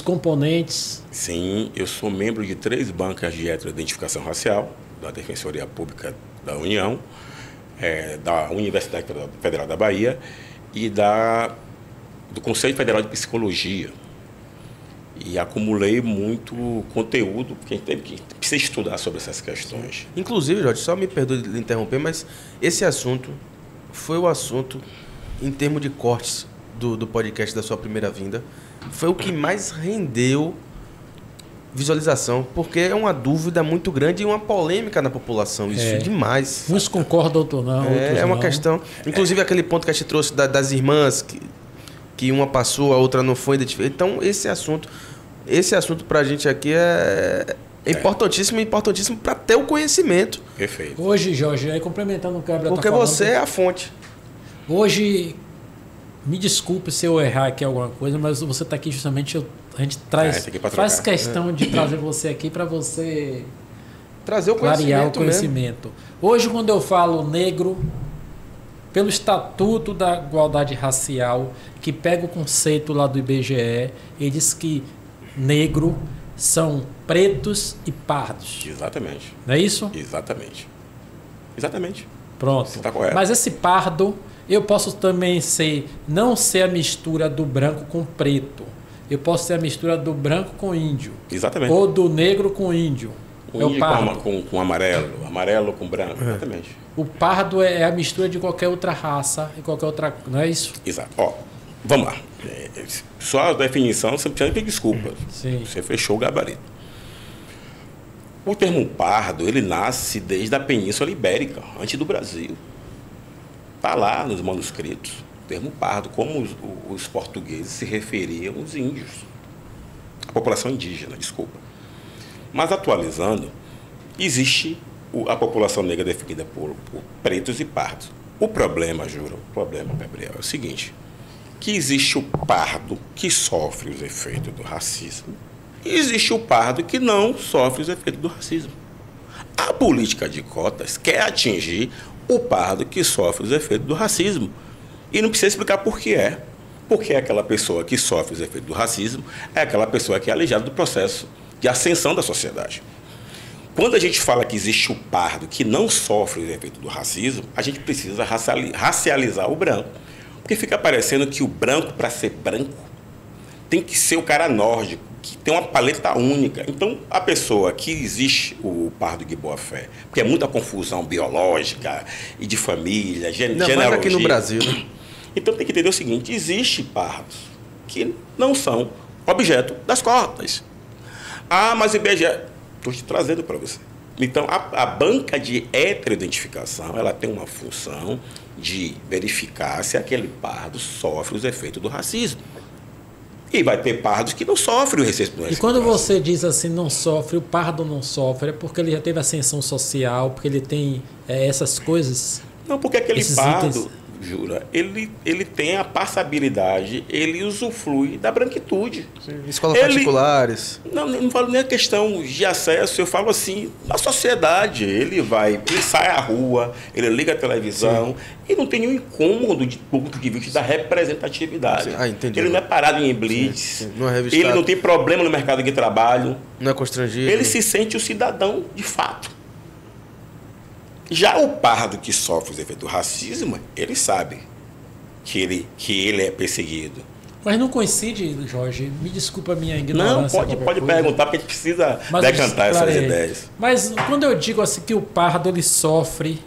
componentes. Sim, eu sou membro de 3 bancas de heteroidentificação racial, da Defensoria Pública da União, da Universidade Federal da Bahia e do Conselho Federal de Psicologia. E acumulei muito conteúdo, porque a gente precisa estudar sobre essas questões. Inclusive, Jorge, só me perdoe de interromper, mas esse assunto foi o assunto, em termos de cortes do podcast da sua primeira vinda, foi o que mais rendeu visualização, porque é uma dúvida muito grande e uma polêmica na população. Isso é demais. Uns concordam, outros não. É uma questão. Inclusive, aquele ponto que a gente trouxe das irmãs, que uma passou, a outra não foi identificada. Então, esse assunto para a gente aqui é importantíssimo para ter o conhecimento. Perfeito. Hoje, Jorge, aí complementando o que a Gabriel porque você é a fonte. Hoje, me desculpe se eu errar aqui alguma coisa, mas você está aqui justamente, a gente faz questão de trazer você aqui para você trazer o clarear o conhecimento. Hoje, quando eu falo negro, pelo Estatuto da Igualdade Racial, que pega o conceito lá do IBGE e diz que negro são pretos e pardos. Exatamente. Não é isso? Exatamente. Exatamente. Pronto. Você está correto. Mas esse pardo, eu posso também não ser a mistura do branco com preto. Eu posso ser a mistura do branco com índio. Exatamente. Ou do negro com índio. O índio com amarelo, amarelo com branco. Exatamente. O pardo é a mistura de qualquer outra raça e qualquer outra... Não é isso? Exato. Ó, vamos lá. Só a definição, você precisa pedir desculpa. Sim. Você fechou o gabarito. O termo pardo, ele nasce desde a Península Ibérica, antes do Brasil. Está lá nos manuscritos. O termo pardo, como os portugueses se referiam aos índios. A população indígena, desculpa. Mas atualizando, existe a população negra definida por pretos e pardos. O problema, Gabriel, é o seguinte, que existe o pardo que sofre os efeitos do racismo e existe o pardo que não sofre os efeitos do racismo. A política de cotas quer atingir o pardo que sofre os efeitos do racismo. E não precisa explicar por que é. Porque aquela pessoa que sofre os efeitos do racismo é aquela pessoa que é alijada do processo de ascensão da sociedade. Quando a gente fala que existe o pardo que não sofre os efeitos do racismo, a gente precisa racializar o branco. Porque fica parecendo que o branco, para ser branco, tem que ser o cara nórdico, que tem uma paleta única. Então, a pessoa que existe o pardo de boa-fé, porque é muita confusão biológica e de família, genealogia. Mas aqui no Brasil, né? Então, tem que entender o seguinte, existe pardos que não são objeto das cotas. Ah, mas o IBGE... Estou te trazendo para você. Então, a banca de heteroidentificação, ela tem uma função de verificar se aquele pardo sofre os efeitos do racismo. E vai ter pardos que não sofrem o racismo. E quando você diz assim, não sofre, o pardo não sofre, é porque ele já teve ascensão social, porque ele tem essas coisas? Não, porque aquele pardo, Jura, ele tem a passabilidade, ele usufrui da branquitude. Sim, escolas particulares. Não falo nem a questão de acesso, eu falo assim, na sociedade, ele sai à rua, ele liga a televisão, sim, e não tem nenhum incômodo de ponto de vista da representatividade. Entendi. Ele não é parado em blitz, sim. Não é ele não tem problema no mercado de trabalho. Não é constrangido. Ele se sente o cidadão de fato. Já o pardo que sofre os efeitos do racismo, ele sabe que ele é perseguido. Mas não coincide, Jorge, me desculpa a minha ignorância. Não, pode perguntar, porque a gente precisa decantar essas ideias. Mas quando eu digo assim que o pardo ele sofre,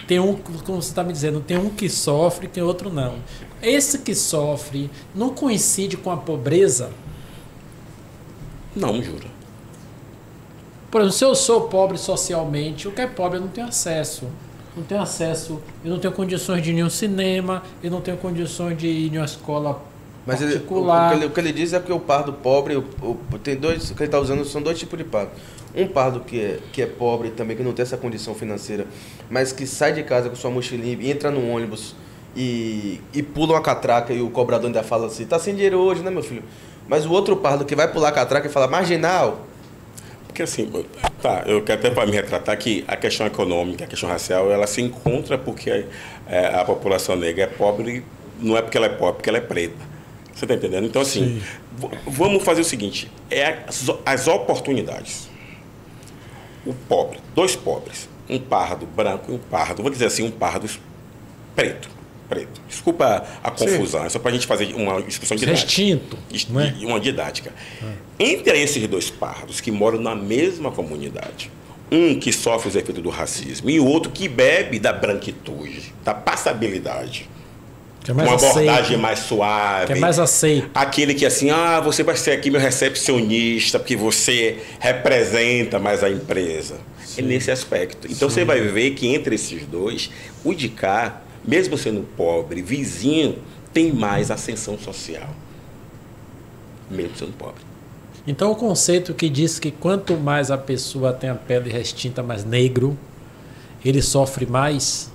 tem um, como você está me dizendo, tem um que sofre, tem outro não. Esse que sofre não coincide com a pobreza? Não, juro. Por exemplo, se eu sou pobre socialmente, o que é pobre eu não tenho acesso. Não tenho acesso, eu não tenho condições de ir em um cinema, eu não tenho condições de ir em uma escola particular. O que ele diz é que o pardo pobre, tem dois, o que ele está usando são dois tipos de pardo. Um pardo que é pobre também, que não tem essa condição financeira, mas que sai de casa com sua mochilinha e entra no ônibus e pula uma catraca e o cobrador ainda fala assim, tá sem dinheiro hoje, né, meu filho? Mas o outro pardo que vai pular a catraca e fala, marginal... Porque assim, eu quero até para me retratar que a questão econômica, a questão racial, ela se encontra porque a população negra é pobre, não é porque ela é pobre, porque ela é preta. Você está entendendo? Então, assim, vamos fazer o seguinte, as oportunidades. O pobre, dois pobres, um pardo branco e um pardo, vou dizer assim, um pardo preto. Desculpa a confusão, é só para a gente fazer uma discussão didática. Extinto. Uma didática. Entre esses dois pardos que moram na mesma comunidade, um que sofre os efeitos do racismo e o outro que bebe da branquitude, da passabilidade, que é mais uma aceito, abordagem mais suave. Que é mais aceito. Aquele que assim, você vai ser aqui meu recepcionista, porque você representa mais a empresa. Sim. É nesse aspecto. Então você vai ver que entre esses dois, o de cá, mesmo sendo pobre, vizinho, tem mais ascensão social. Mesmo sendo pobre. Então o conceito que diz que quanto mais a pessoa tem a pele retinta, mais negro, ele sofre mais,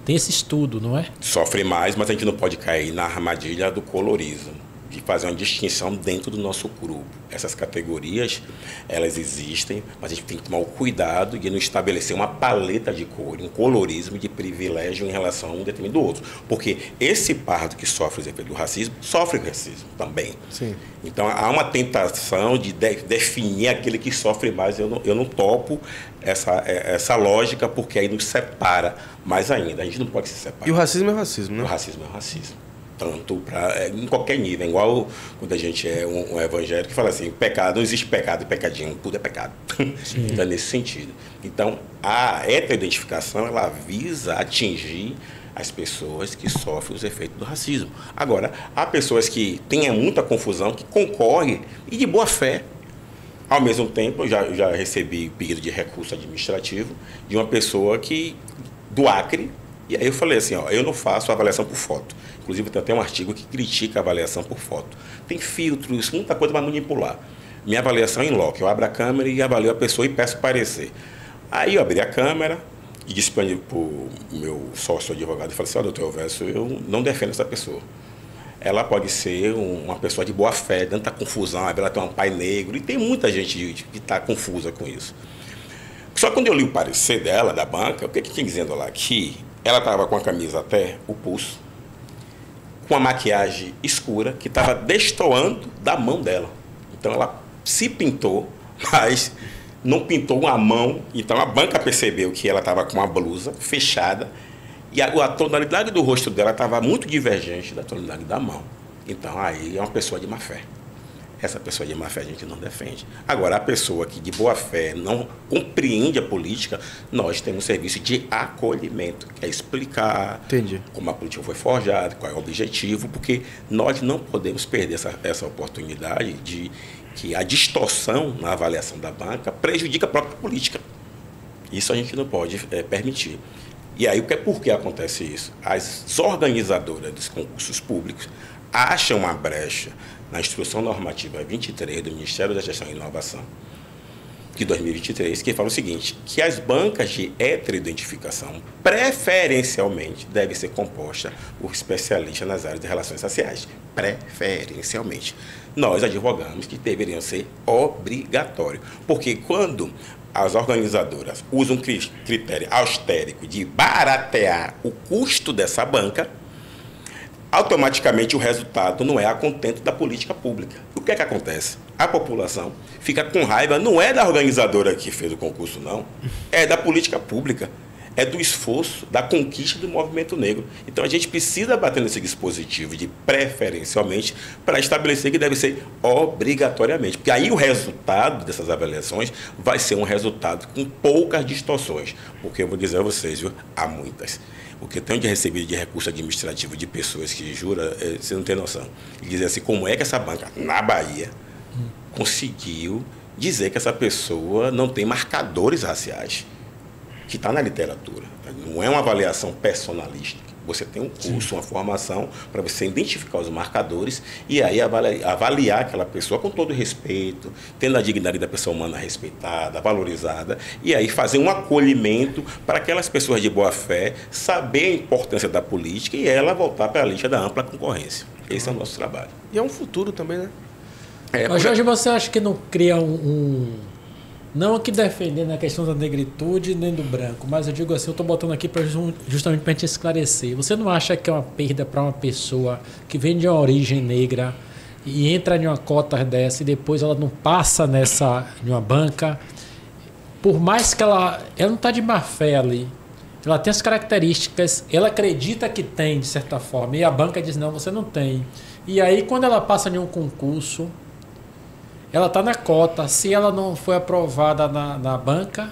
tem esse estudo, não é? Sofre mais, mas a gente não pode cair na armadilha do colorismo. fazer uma distinção dentro do nosso grupo. Essas categorias, elas existem, mas a gente tem que tomar o cuidado de não estabelecer uma paleta de cor, um colorismo de privilégio em relação a um determinado outro. Porque esse pardo que sofre os efeitos do racismo, sofre o racismo também. Sim. Então, há uma tentação de definir aquele que sofre mais. Eu não topo essa lógica, porque aí nos separa mais ainda. A gente não pode se separar. E o racismo é racismo, né? O racismo é racismo. Tanto em qualquer nível. É igual quando a gente é um evangélico que fala assim, pecado, não existe pecado e pecadinho, tudo é pecado. Então, é nesse sentido. Então, a heteroidentificação, ela visa atingir as pessoas que sofrem os efeitos do racismo. Agora, há pessoas que têm muita confusão, que concorrem e de boa fé. Ao mesmo tempo, eu já recebi pedido de recurso administrativo de uma pessoa do Acre, e aí eu falei assim, eu não faço avaliação por foto. Inclusive, tem até um artigo que critica a avaliação por foto. Tem filtros, muita coisa para manipular. Minha avaliação é em loco. Eu abro a câmera e avalio a pessoa e peço parecer. Aí eu abri a câmera e disse para o meu sócio advogado, e falei assim, doutor Elvésio, eu não defendo essa pessoa. Ela pode ser uma pessoa de boa fé, tanta confusão, ela tem um pai negro, e tem muita gente que está confusa com isso. Só que quando eu li o parecer dela, da banca, o que tinha dizendo lá? Que ela estava com a camisa até o pulso, com a maquiagem escura, que estava destoando da mão dela. Então, ela se pintou, mas não pintou a mão. Então, a banca percebeu que ela estava com uma blusa fechada e a tonalidade do rosto dela estava muito divergente da tonalidade da mão. Então, aí é uma pessoa de má fé. Essa pessoa de má fé a gente não defende. Agora, a pessoa que de boa fé não compreende a política, nós temos um serviço de acolhimento, que é explicar como a política foi forjada, qual é o objetivo, porque nós não podemos perder essa oportunidade de que a distorção na avaliação da banca prejudica a própria política. Isso a gente não pode permitir. E aí, por que acontece isso? As organizadoras dos concursos públicos acham uma brecha na Instrução Normativa 23 do Ministério da Gestão e Inovação, de 2023, que fala o seguinte, que as bancas de heteroidentificação, preferencialmente, devem ser compostas por especialistas nas áreas de relações raciais. Preferencialmente. Nós advogamos que deveriam ser obrigatórios, porque quando as organizadoras usam um critério austérico de baratear o custo dessa banca, automaticamente o resultado não é a contento da política pública. O que é que acontece? A população fica com raiva, não é da organizadora que fez o concurso, não, é da política pública, é do esforço, da conquista do movimento negro. Então a gente precisa bater nesse dispositivo de preferencialmente para estabelecer que deve ser obrigatoriamente, porque aí o resultado dessas avaliações vai ser um resultado com poucas distorções, porque eu vou dizer a vocês, viu, há muitas. O que eu tenho de recebido de recurso administrativo de pessoas que jura, você não tem noção. E dizer assim, como é que essa banca, na Bahia, conseguiu dizer que essa pessoa não tem marcadores raciais, que está na literatura. Não é uma avaliação personalística. Você tem um curso, uma formação para você identificar os marcadores e aí avaliar aquela pessoa com todo respeito, tendo a dignidade da pessoa humana respeitada, valorizada, e aí fazer um acolhimento para aquelas pessoas de boa fé saber a importância da política e ela voltar para a lista da ampla concorrência. Esse é o nosso trabalho. E é um futuro também, né? Mas, Jorge, você acha que não cria não aqui defendendo a questão da negritude nem do branco, mas eu digo assim, eu estou botando aqui justamente para a gente esclarecer. Você não acha que é uma perda para uma pessoa que vem de uma origem negra e entra em uma cota dessa e depois ela não passa em uma banca, por mais que ela não está de má fé ali, ela tem as características, ela acredita que tem, de certa forma, e a banca diz, não, você não tem. E aí, quando ela passa em um concurso, ela está na cota. Se ela não foi aprovada na banca,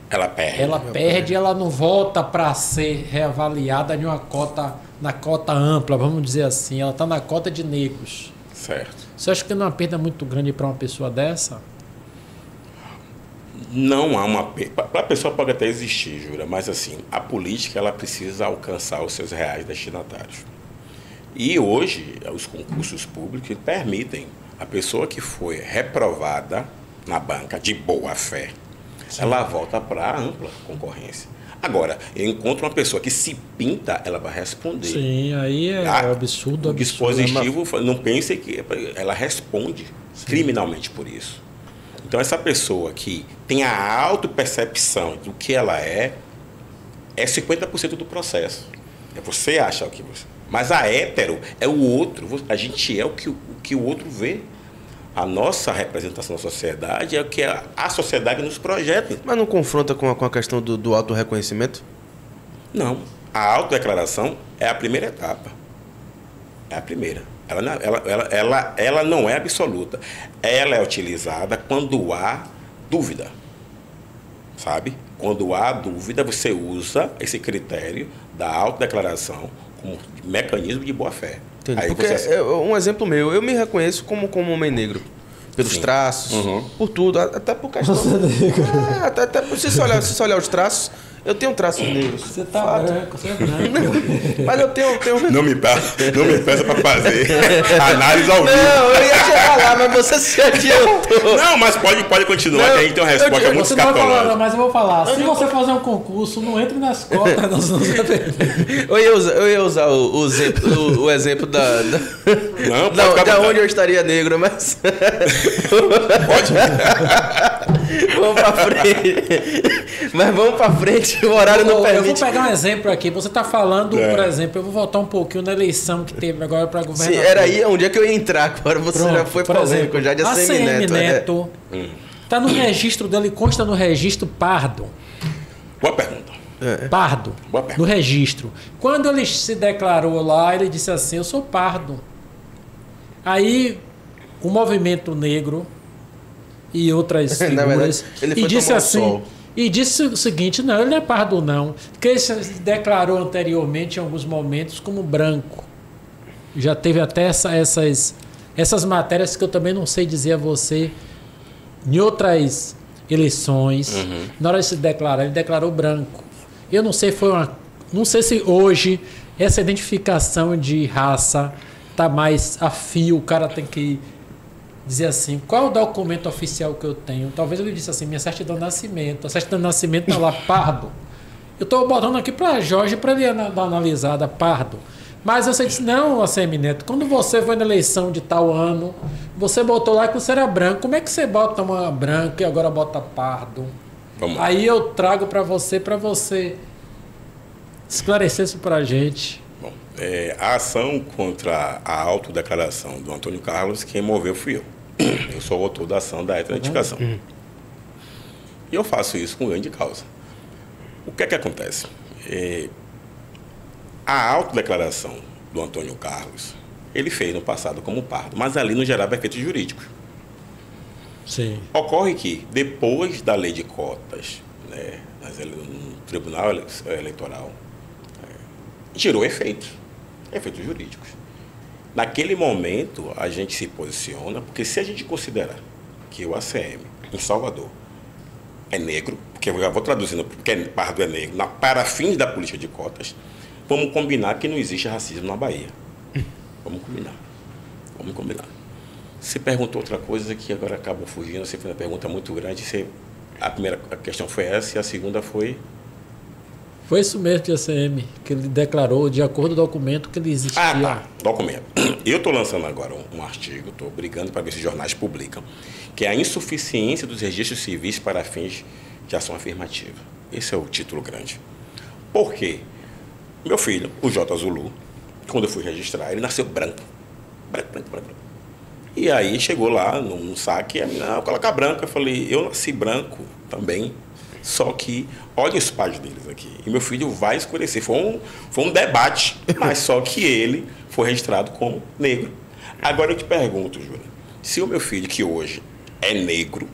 ela perde. Ela perde, ela não volta para ser reavaliada em uma cota, na cota ampla, vamos dizer assim. Ela está na cota de negros. Certo. Você acha que não é uma perda muito grande para uma pessoa dessa? Não há uma perda. Para a pessoa pode até existir, Jura, mas assim, a política ela precisa alcançar os seus reais destinatários. E hoje, os concursos públicos permitem a pessoa que foi reprovada na banca de boa fé, ela volta para a ampla concorrência. Agora, eu encontro uma pessoa que se pinta, ela vai responder. Sim, aí é absurdo. O dispositivo, não pense que ela responde criminalmente por isso. Então, essa pessoa que tem a autopercepção do que ela é 50% do processo. Você acha o que você... Mas a hétero é o outro. A gente é o que o outro vê. A nossa representação na sociedade é o que a sociedade nos projeta. Mas não confronta com a questão do autorreconhecimento? Não. A autodeclaração é a primeira etapa. É a primeira. Ela não é absoluta. Ela é utilizada quando há dúvida. Sabe? Quando há dúvida, você usa esse critério da autodeclaração como mecanismo de boa-fé. Porque um exemplo meu, eu me reconheço como homem negro. Pelos traços, por tudo, até por questão... até por se você olhar os traços, eu tenho traços negros. Você tá branco, você é branco. Mas eu tenho... Não me peça para fazer análise ao vivo. Não, eu ia chegar lá, mas você se adiantou. Não, mas pode continuar, que a gente tem uma resposta muito escatológica. Mas eu vou falar, se você fazer um concurso, não entre nas cotas. Eu ia usar o exemplo da onde eu estaria negro, mas... Pode. Vamos pra frente. Mas vamos pra frente, o horário não permite. Eu vou pegar um exemplo aqui. Você está falando, por exemplo, eu vou voltar um pouquinho na eleição que teve agora para governador. Sim, era aí onde é que eu ia entrar. Agora você já foi polêmico, já de ACM Neto. Está no registro dele, consta no registro pardo. Boa pergunta. Pardo. Boa pergunta. No registro. Quando ele se declarou lá, ele disse assim, eu sou pardo. Aí, o movimento negro e outras figuras... ele disse assim... Sol. E disse o seguinte, não, ele não é pardo não, porque ele se declarou anteriormente em alguns momentos como branco. Já teve até essas matérias que eu também não sei dizer a você, em outras eleições, na hora de se declarar, ele declarou branco. Eu não sei, não sei se hoje essa identificação de raça está mais a fio, o cara tem que dizer assim, qual é o documento oficial que eu tenho? Talvez ele disse assim, minha certidão de nascimento. A certidão de nascimento está lá, pardo. Eu estou botando aqui para Jorge, para ele dar uma analisada, pardo. Mas você disse, não, ACM Neto, quando você foi na eleição de tal ano, você botou lá que você era branco. Como é que você bota uma branca e agora bota pardo? Aí eu trago para você esclarecer isso para a gente. Bom, a ação contra a autodeclaração do Antônio Carlos, quem moveu fui eu. Eu sou o autor da ação da heteroidentificação. E eu faço isso com grande causa. O que é que acontece? A autodeclaração do Antônio Carlos, ele fez no passado como pardo, mas ali não gerava efeitos jurídicos. Sim. Ocorre que, depois da lei de cotas, né, no Tribunal Eleitoral, gerou efeitos jurídicos. Naquele momento, a gente se posiciona, porque se a gente considerar que o ACM, em Salvador, é negro, porque eu já vou traduzindo, porque pardo é negro, para fins da política de cotas, vamos combinar que não existe racismo na Bahia. Vamos combinar. Você perguntou outra coisa que agora acabou fugindo, você fez uma pergunta muito grande. A primeira questão foi essa e a segunda foi... Foi isso mesmo de ACM, que ele declarou, de acordo com o documento, que ele existia. Tá. Documento. Eu estou lançando agora um artigo, estou brigando para ver se os jornais publicam, que é a insuficiência dos registros civis para fins de ação afirmativa. Esse é o título grande. Por quê? Meu filho, o J. Zulu, quando eu fui registrar, ele nasceu branco. Branco. E aí chegou lá num saque, não, coloca branco. Eu falei, eu nasci branco também. Só que, olha os pais deles aqui. E meu filho vai escurecer. Foi um debate, mas só que ele foi registrado como negro. Agora eu te pergunto, Júlia, se o meu filho, que hoje é negro,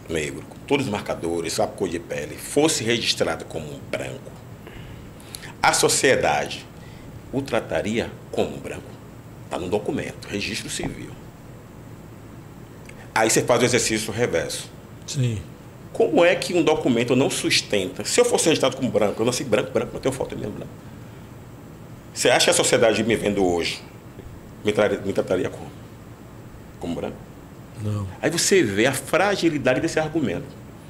com todos os marcadores, a cor de pele, fosse registrado como branco, a sociedade o trataria como branco? Está no documento, registro civil. Aí você faz o exercício reverso. Sim. Como é que um documento não sustenta? Se eu fosse registrado como branco, eu nasci branco, não tenho foto mesmo branco. Você acha que a sociedade me vendo hoje me trataria como branco? Não. Aí você vê a fragilidade desse argumento.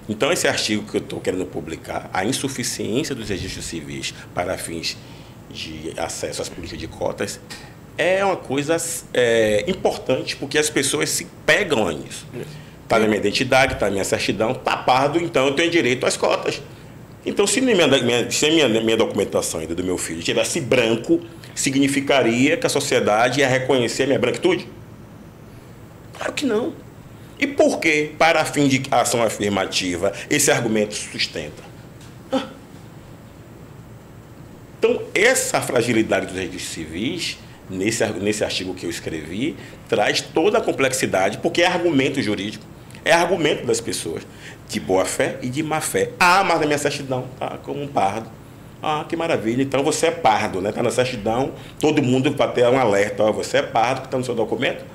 Então, esse artigo que eu estou querendo publicar, a insuficiência dos registros civis para fins de acesso às políticas de cotas, é uma coisa importante, porque as pessoas se pegam a isso. Está na minha identidade, está na minha certidão, está pardo, então eu tenho direito às cotas. Então, se minha documentação ainda do meu filho tivesse branco, significaria que a sociedade ia reconhecer a minha branquitude? Claro que não. E por que, para fim de ação afirmativa, esse argumento sustenta? Então, essa fragilidade dos registros civis, nesse artigo que eu escrevi, traz toda a complexidade, porque é argumento jurídico, é argumento das pessoas, de boa-fé e de má-fé. Ah, mas na minha certidão está como um pardo. Ah, que maravilha. Então, você é pardo, né? Está na certidão, todo mundo vai ter um alerta. Ó, você é pardo, que está no seu documento.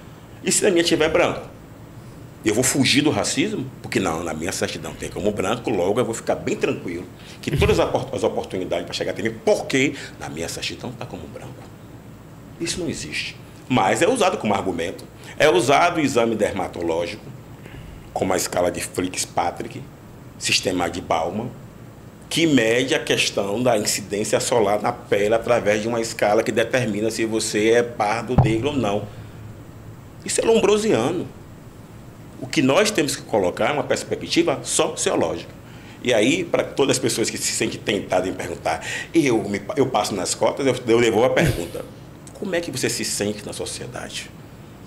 E se na minha tiver branco? Eu vou fugir do racismo? Porque não, na minha certidão tem como branco, logo eu vou ficar bem tranquilo. Que todas as oportunidades para chegar até mim, porque na minha certidão está como branco. Isso não existe. Mas é usado como argumento. É usado o exame dermatológico, como a escala de Fitzpatrick, sistema de Bauman, que mede a questão da incidência solar na pele através de uma escala que determina se você é pardo, negro ou não. Isso é lombrosiano. O que nós temos que colocar é uma perspectiva sociológica. E aí, para todas as pessoas que se sentem tentadas em perguntar, eu passo nas cotas, eu levo a pergunta: como é que você se sente na sociedade?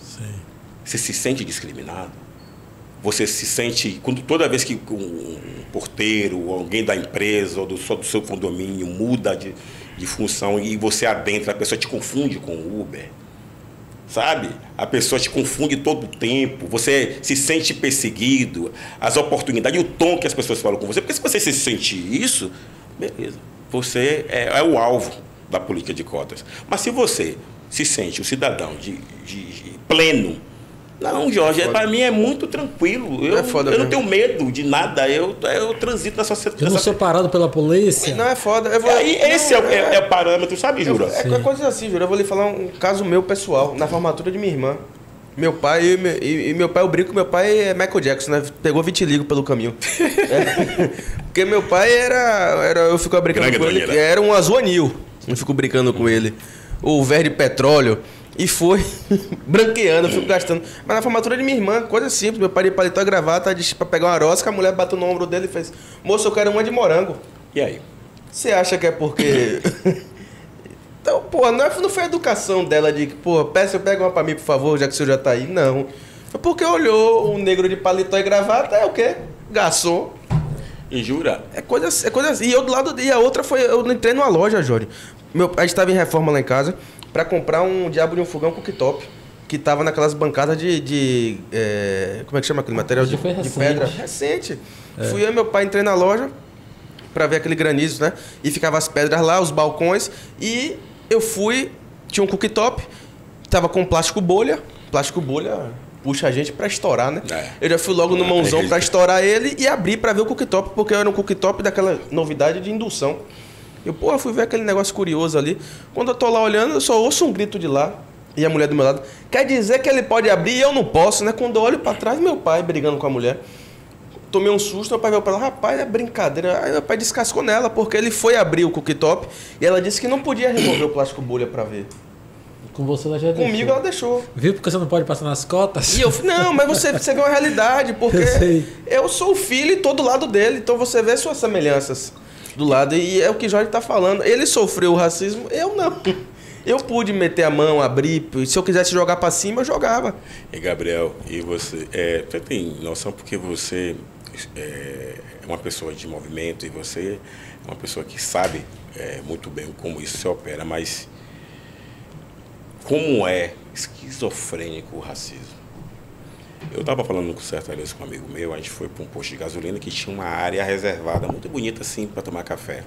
Sim. Você se sente discriminado? Você se sente, toda vez que um porteiro, ou alguém da empresa, ou do seu condomínio muda de função e você adentra, a pessoa te confunde com o Uber? Sabe? A pessoa te confunde todo o tempo, você se sente perseguido, as oportunidades, e o tom que as pessoas falam com você. Porque se você se sente isso, beleza, você é o alvo da política de cotas. Mas se você se sente um cidadão de pleno, não, Jorge, para mim é muito tranquilo. Eu não tenho medo de nada, eu transito na sociedade. Eu não sou parado pela polícia. Não, é foda. Esse é o parâmetro, sabe, Jura? É coisa assim, Jura. Eu vou lhe falar um caso meu pessoal, na formatura de minha irmã. Meu pai, meu pai, eu brinco, meu pai é Michael Jackson, né? Pegou vitiligo pelo caminho. Porque meu pai eu fico brincando com ele, era um azul anil. Eu fico brincando com ele. O verde petróleo. E foi branqueando, eu fico gastando. Mas na formatura de minha irmã, coisa simples. Meu pai de paletó e gravata, disse pra pegar uma rosca, a mulher bateu no ombro dele e fez: moço, eu quero uma de morango. E aí? Você acha que é porque... Então, pô, não foi a educação dela de que, pô, pega uma pra mim, por favor, já que o senhor já tá aí. Não. Foi porque olhou um negro de paletó e gravata, é o quê? Garçom. E Jura? É coisa assim. E eu do lado... E a outra foi... Eu entrei numa loja, Jorge. A gente tava em reforma lá em casa para comprar um diabo de um fogão cooktop que tava naquelas bancadas como é que chama aquele material? De pedra. Recente. Fui eu e meu pai, entrei na loja para ver aquele granizo, né? E ficava as pedras lá, os balcões. E eu fui, tinha um cooktop, tava com plástico bolha. Plástico bolha puxa a gente para estourar, né? Eu já fui logo no mãozão para estourar ele e abri para ver o cooktop, porque era um cooktop daquela novidade de indução. Eu, fui ver aquele negócio curioso ali. Quando eu tô lá olhando, eu só ouço um grito de lá. E a mulher do meu lado: quer dizer que ele pode abrir e eu não posso, né? Quando eu olho pra trás, meu pai brigando com a mulher. Tomei um susto, meu pai veio pra lá: rapaz, é brincadeira. Aí meu pai descascou nela, porque ele foi abrir o cooktop e ela disse que não podia remover o plástico bolha pra ver. Com você ela já deixou. Comigo ela deixou. Viu porque você não pode passar nas cotas? E eu, não, mas você vê uma realidade, porque eu sou o filho e tô do lado dele, então você vê suas semelhanças do lado. E é o que Jorge tá falando. Ele sofreu o racismo, eu não. Eu pude meter a mão, abrir. Se eu quisesse jogar para cima, eu jogava. E Gabriel, e você tem noção porque você é uma pessoa de movimento e você é uma pessoa que sabe muito bem como isso se opera, mas como é esquizofrênico o racismo? Eu estava falando certa vez com um amigo meu, a gente foi para um posto de gasolina que tinha uma área reservada, muito bonita assim, para tomar café.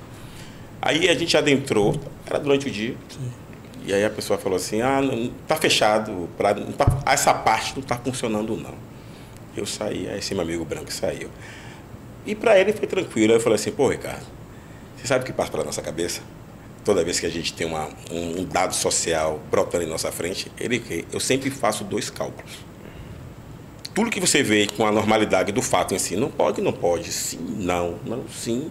Aí a gente adentrou, era durante o dia, e aí a pessoa falou assim: não, tá fechado, essa parte não está funcionando não. Eu saí, aí esse meu amigo branco saiu. E para ele foi tranquilo, aí eu falei assim: pô, Ricardo, você sabe o que passa pela nossa cabeça? Toda vez que a gente tem um dado social brotando em nossa frente, eu sempre faço 2 cálculos. tudo que você vê com a normalidade do fato em si, não pode, sim, não, sim.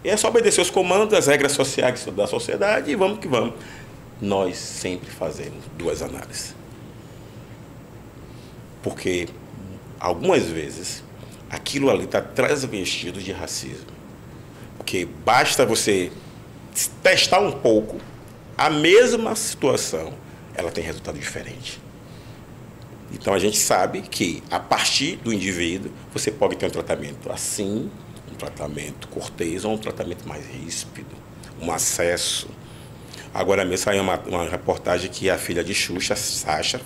E é só obedecer os comandos, as regras sociais da sociedade e vamos que vamos. Nós sempre fazemos duas análises. Porque, algumas vezes, aquilo ali está transvestido de racismo. Porque basta você testar um pouco, a mesma situação, ela tem resultado diferente. Então, a gente sabe que, a partir do indivíduo, você pode ter um tratamento assim, um tratamento cortês ou um tratamento mais ríspido, um acesso. Agora mesmo saiu uma reportagem que a filha de Xuxa, Sasha,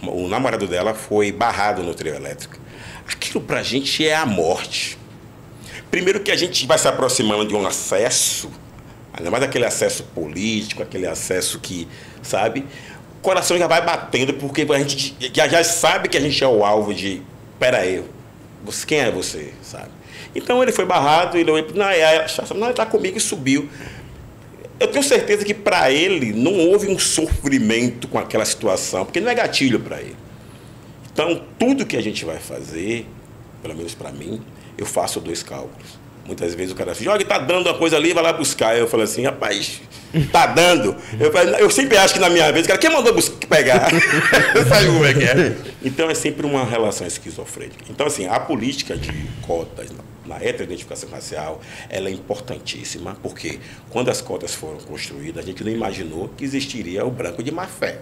o namorado dela foi barrado no trio elétrico. Aquilo pra gente é a morte. Primeiro que a gente vai se aproximando de um acesso, ainda mais aquele acesso político, aquele acesso que, sabe, o coração já vai batendo, porque a gente já sabe que a gente é o alvo de, peraí, quem é você, sabe? Então ele foi barrado, ele está comigo e subiu. Eu tenho certeza que para ele não houve um sofrimento com aquela situação, porque não é gatilho para ele. Então, tudo que a gente vai fazer, pelo menos para mim, eu faço dois cálculos. Muitas vezes o cara diz, joga, está dando uma coisa ali, vai lá buscar. Eu falo assim, rapaz, está dando. Eu sempre acho que na minha vez, cara, quem mandou pegar? Sabe como é que é? Então, é sempre uma relação esquizofrênica. Então, assim, a política de cotas na heteroidentificação racial, ela é importantíssima, porque quando as cotas foram construídas, a gente não imaginou que existiria o branco de má fé.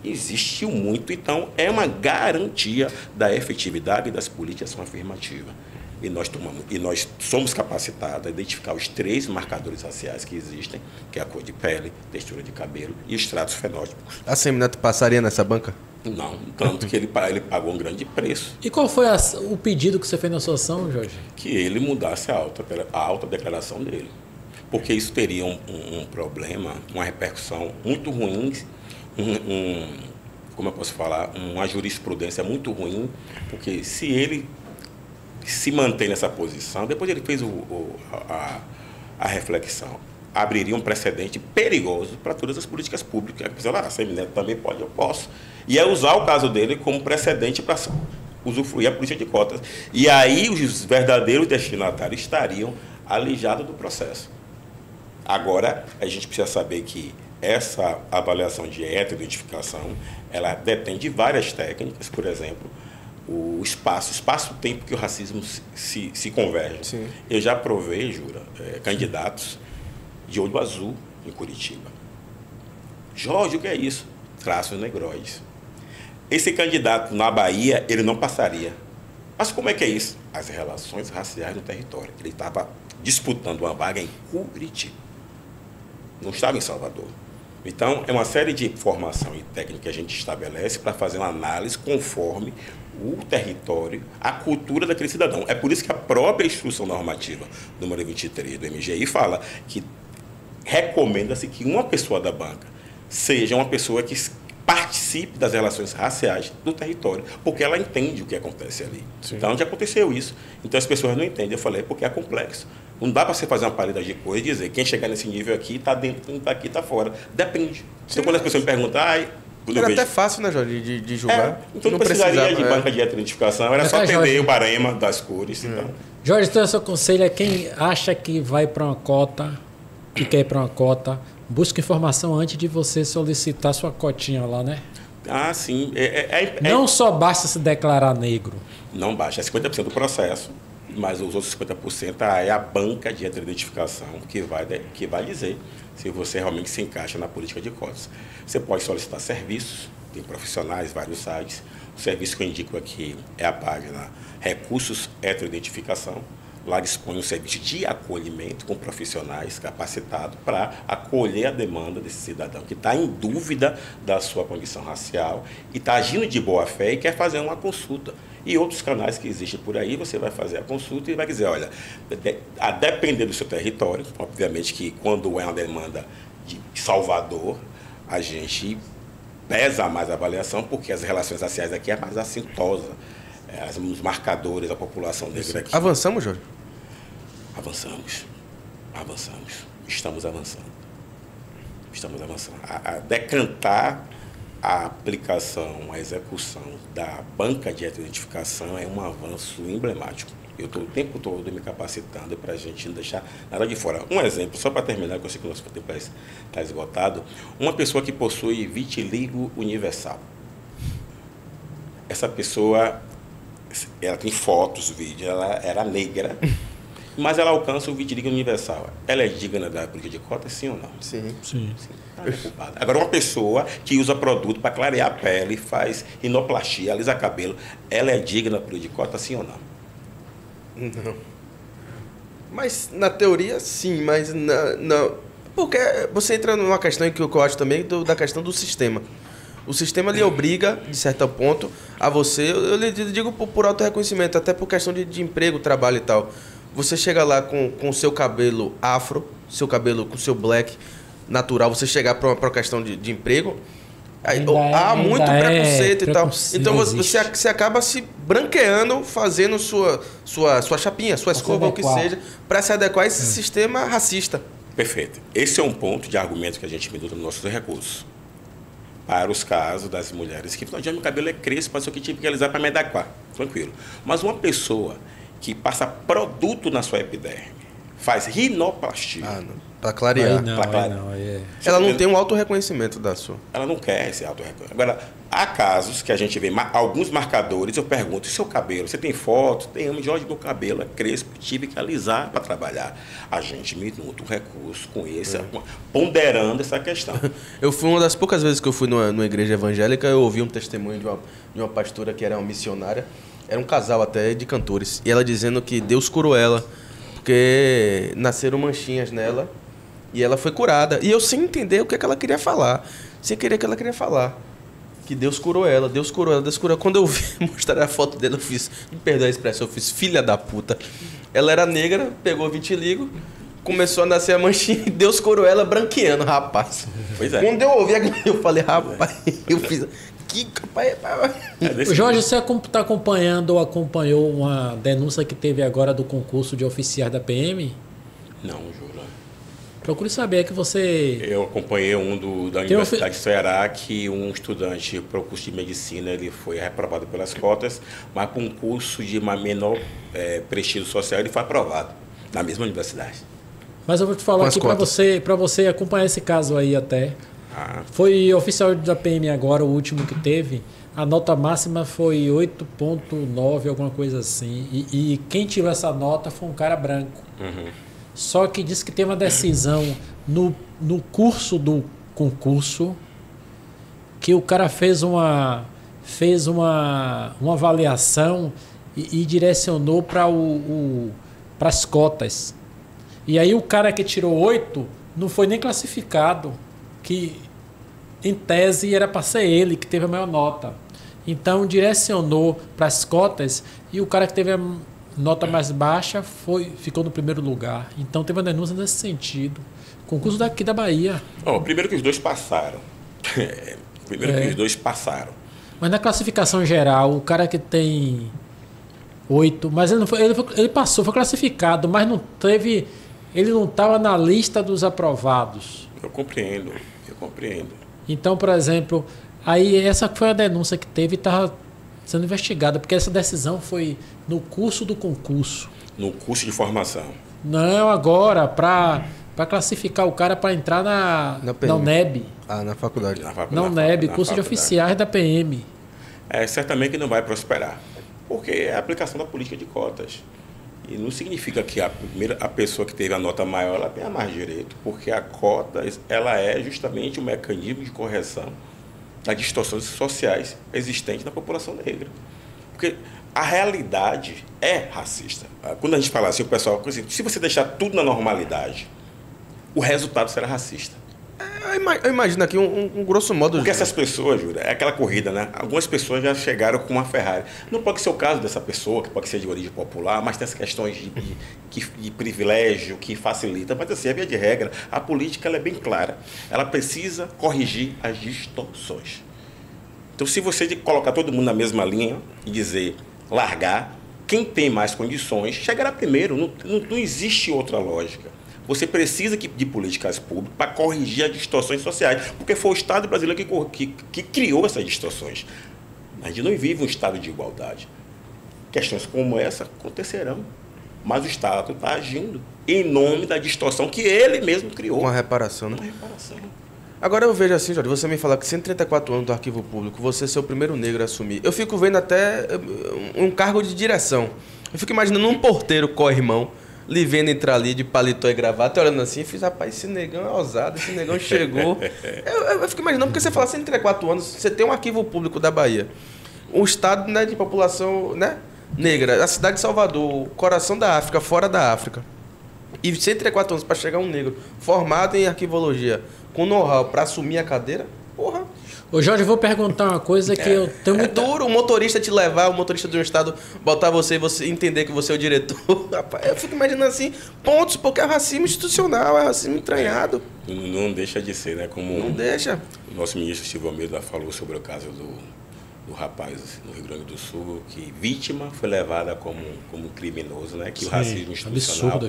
Existiu muito, então é uma garantia da efetividade das políticas afirmativas. E nós somos capacitados a identificar os 3 marcadores raciais que existem, que é a cor de pele, textura de cabelo e os traços fenótipos. A Semineto passaria nessa banca? Não, tanto que ele pagou um grande preço. E qual foi o pedido que você fez na sua ação, Jorge? Que ele mudasse a autodeclaração dele. Porque isso teria um problema, uma repercussão muito ruim, como eu posso falar, uma jurisprudência muito ruim, porque se ele se mantém nessa posição, depois ele fez a reflexão, abriria um precedente perigoso para todas as políticas públicas. A Semineto também pode, eu posso. E é usar o caso dele como precedente para usufruir a política de cotas. E aí os verdadeiros destinatários estariam alijados do processo. Agora, a gente precisa saber que essa avaliação de heteroidentificação, ela depende de várias técnicas, por exemplo, o espaço-tempo que o racismo se converge. Sim. Eu já provei, Jura, candidatos de olho azul em Curitiba. Jorge, o que é isso? Traços negroides. Esse candidato na Bahia, ele não passaria. Mas como é que é isso? As relações raciais no território. Ele estava disputando uma vaga em Curitiba. Não estava em Salvador. Então, é uma série de formação e técnica que a gente estabelece para fazer uma análise conforme o território, a cultura daquele cidadão. É por isso que a própria Instrução Normativa número 23 do MGI fala que recomenda-se que uma pessoa da banca seja uma pessoa que participe das relações raciais do território, porque ela entende o que acontece ali. Sim. Então, já aconteceu isso. Então, as pessoas não entendem. Eu falei, porque é complexo. Não dá para você fazer uma parede de coisa e dizer quem chegar nesse nível aqui está dentro, quem está aqui está fora. Depende. Sim, então, quando as pessoas me perguntam, era até fácil, né, Jorge, de julgar. Então, não precisaria de banca de heteroidentificação, era só entender o barema das cores. Então. Jorge, então, seu conselho é quem acha que vai para uma cota, que quer ir para uma cota, busque informação antes de você solicitar sua cotinha lá, né? Ah, sim. Não só basta se declarar negro. Não basta, é 50% do processo, mas os outros 50% é a banca de heteroidentificação que vai dizer se você realmente se encaixa na política de cotas. Você pode solicitar serviços, tem profissionais, vários sites. O serviço que eu indico aqui é a página Recursos Heteroidentificação. Lá dispõe um serviço de acolhimento com profissionais capacitados para acolher a demanda desse cidadão que está em dúvida da sua condição racial e está agindo de boa fé e quer fazer uma consulta. E outros canais que existem por aí, você vai fazer a consulta e vai dizer, olha, a depender do seu território, obviamente que quando é uma demanda de Salvador, a gente pesa mais a avaliação, porque as relações raciais aqui é mais assintosa. Os marcadores da população negra aqui. Avançamos, Jorge? Avançamos. Estamos avançando. A decantar a aplicação, a execução da banca de identificação é um avanço emblemático. Eu estou o tempo todo me capacitando para a gente não deixar nada de fora. Um exemplo, só para terminar, que eu sei que o nosso tempo está esgotado. Uma pessoa que possui vitiligo universal. Essa pessoa, ela tem fotos, vídeos, ela era negra, mas ela alcança o vitiligo universal. Ela é digna da política de cota, sim ou não? Sim. Ela é culpada. Agora, uma pessoa que usa produto para clarear a pele, faz rinoplastia, alisa cabelo, ela é digna da política de cota, sim ou não? Não. Mas na teoria, sim, mas não. Porque você entra numa questão que eu acho também da questão do sistema. O sistema lhe obriga, de certo ponto, a você, eu lhe digo por auto-reconhecimento, até por questão de emprego, trabalho e tal. Você chega lá com o seu cabelo afro, seu cabelo com seu black natural, você chegar para uma questão de emprego, há muito preconceito e tal. Então você acaba se branqueando, fazendo sua chapinha, sua escova, o que seja, para se adequar a esse sistema racista. Perfeito. Esse é um ponto de argumento que a gente minuta nos nossos recursos. Para os casos das mulheres que falam, meu cabelo é crespo, mas eu que tive que alisar para me adequar. Tranquilo. Mas uma pessoa que passa produto na sua epiderme, faz rinoplastia. Para clarear. Ela não tem um auto-reconhecimento da sua. Ela não quer esse auto-reconhecimento. Agora, há casos que a gente vê alguns marcadores, eu pergunto, seu cabelo, você tem foto? Tem, Jorge, meu cabelo é crespo, tive que alisar para trabalhar. A gente minuta um recurso com esse, ponderando essa questão. Eu fui uma das poucas vezes que eu fui numa igreja evangélica, eu ouvi um testemunho de uma pastora que era uma missionária, era um casal até de cantores, e ela dizendo que Deus curou ela, porque nasceram manchinhas nela, e ela foi curada. E eu sem entender o que ela queria falar. Sem querer o que ela queria falar. Que Deus curou ela, Deus curou ela, Deus curou ela. Quando eu vi mostrar a foto dela, eu fiz, me perdoa a expressão, eu fiz filha da puta. Ela era negra, pegou vitiligo, começou a nascer a manchinha e Deus curou ela branqueando, rapaz. Pois é. Quando eu ouvi aquilo, eu falei, rapaz, eu fiz... Jorge, você está acompanhando ou acompanhou uma denúncia que teve agora do concurso de oficiais da PM? Não, Jura. Procure saber que você... Eu acompanhei da Universidade de Ceará, que um estudante para o curso de medicina ele foi reprovado pelas cotas, mas para um curso de menor prestígio social ele foi aprovado na mesma universidade. Mas eu vou te falar aqui para você acompanhar esse caso aí até. Foi oficial da PM agora, o último que teve. A nota máxima foi 8,9, alguma coisa assim. E quem tirou essa nota foi um cara branco. Só que disse que teve uma decisão no curso do concurso que o cara fez uma avaliação e direcionou para as cotas. E aí o cara que tirou 8 não foi nem classificado, que em tese era para ser ele que teve a maior nota. Então direcionou para as cotas e o cara que teve a nota mais baixa ficou no primeiro lugar. Então teve uma denúncia nesse sentido. Concurso daqui da Bahia. Primeiro que os dois passaram. Que os dois passaram. Mas na classificação geral, o cara que tem 8, mas ele passou, foi classificado, mas não teve, ele não estava na lista dos aprovados. Eu compreendo. Então, por exemplo, aí essa foi a denúncia que teve e estava sendo investigada, porque essa decisão foi no curso do concurso. No curso de formação. Não, agora, para classificar o cara para entrar na UNEB. Na faculdade. Na UNEB, curso de oficiais da PM. Certamente que não vai prosperar, porque é a aplicação da política de cotas. E não significa que a pessoa que teve a nota maior ela tenha mais direito, porque a cota ela é justamente um mecanismo de correção das distorções sociais existentes na população negra. Porque a realidade é racista. Quando a gente fala assim, o pessoal, se você deixar tudo na normalidade, o resultado será racista. Eu imagino aqui um grosso modo... Porque essas pessoas, Júlia, é aquela corrida, né? Algumas pessoas já chegaram com uma Ferrari. Não pode ser o caso dessa pessoa, que pode ser de origem popular, mas tem essas questões de privilégio que facilita. Mas assim, a via de regra, a política ela é bem clara. Ela precisa corrigir as distorções. Então, se você colocar todo mundo na mesma linha e dizer, largar, quem tem mais condições chegará primeiro. Não existe outra lógica. Você precisa de políticas públicas para corrigir as distorções sociais, porque foi o Estado brasileiro que criou essas distorções. A gente não vive um estado de igualdade. Questões como essa acontecerão, mas o Estado está agindo em nome da distorção que ele mesmo criou. Uma reparação, né? Uma reparação. Agora eu vejo assim, Jorge, você me falar que 134 anos do Arquivo Público, você ser o primeiro negro a assumir. Eu fico vendo até um cargo de direção. Eu fico imaginando um porteiro corrimão, lhe vendo entrar ali de paletó e gravata, olhando assim, e fiz, rapaz, esse negão é ousado, esse negão chegou. eu fico imaginando, porque você fala 134 anos, você tem um Arquivo Público da Bahia, um estado, né, de população, né, negra, a cidade de Salvador, coração da África, fora da África. E 134 anos para chegar um negro formado em arquivologia, com know-how para assumir a cadeira, porra. Ô Jorge, eu vou perguntar uma coisa que eu tenho muito... É duro o motorista te levar, o motorista de um estado botar você e você entender que você é o diretor. Rapaz, eu fico imaginando assim, pontos, porque é racismo institucional, é racismo entranhado. Não deixa de ser, né? Como não deixa. O nosso ministro Silvio Almeida falou sobre o caso do rapaz no Rio Grande do Sul, que vítima foi levada como criminoso, né? Que sim, o racismo institucional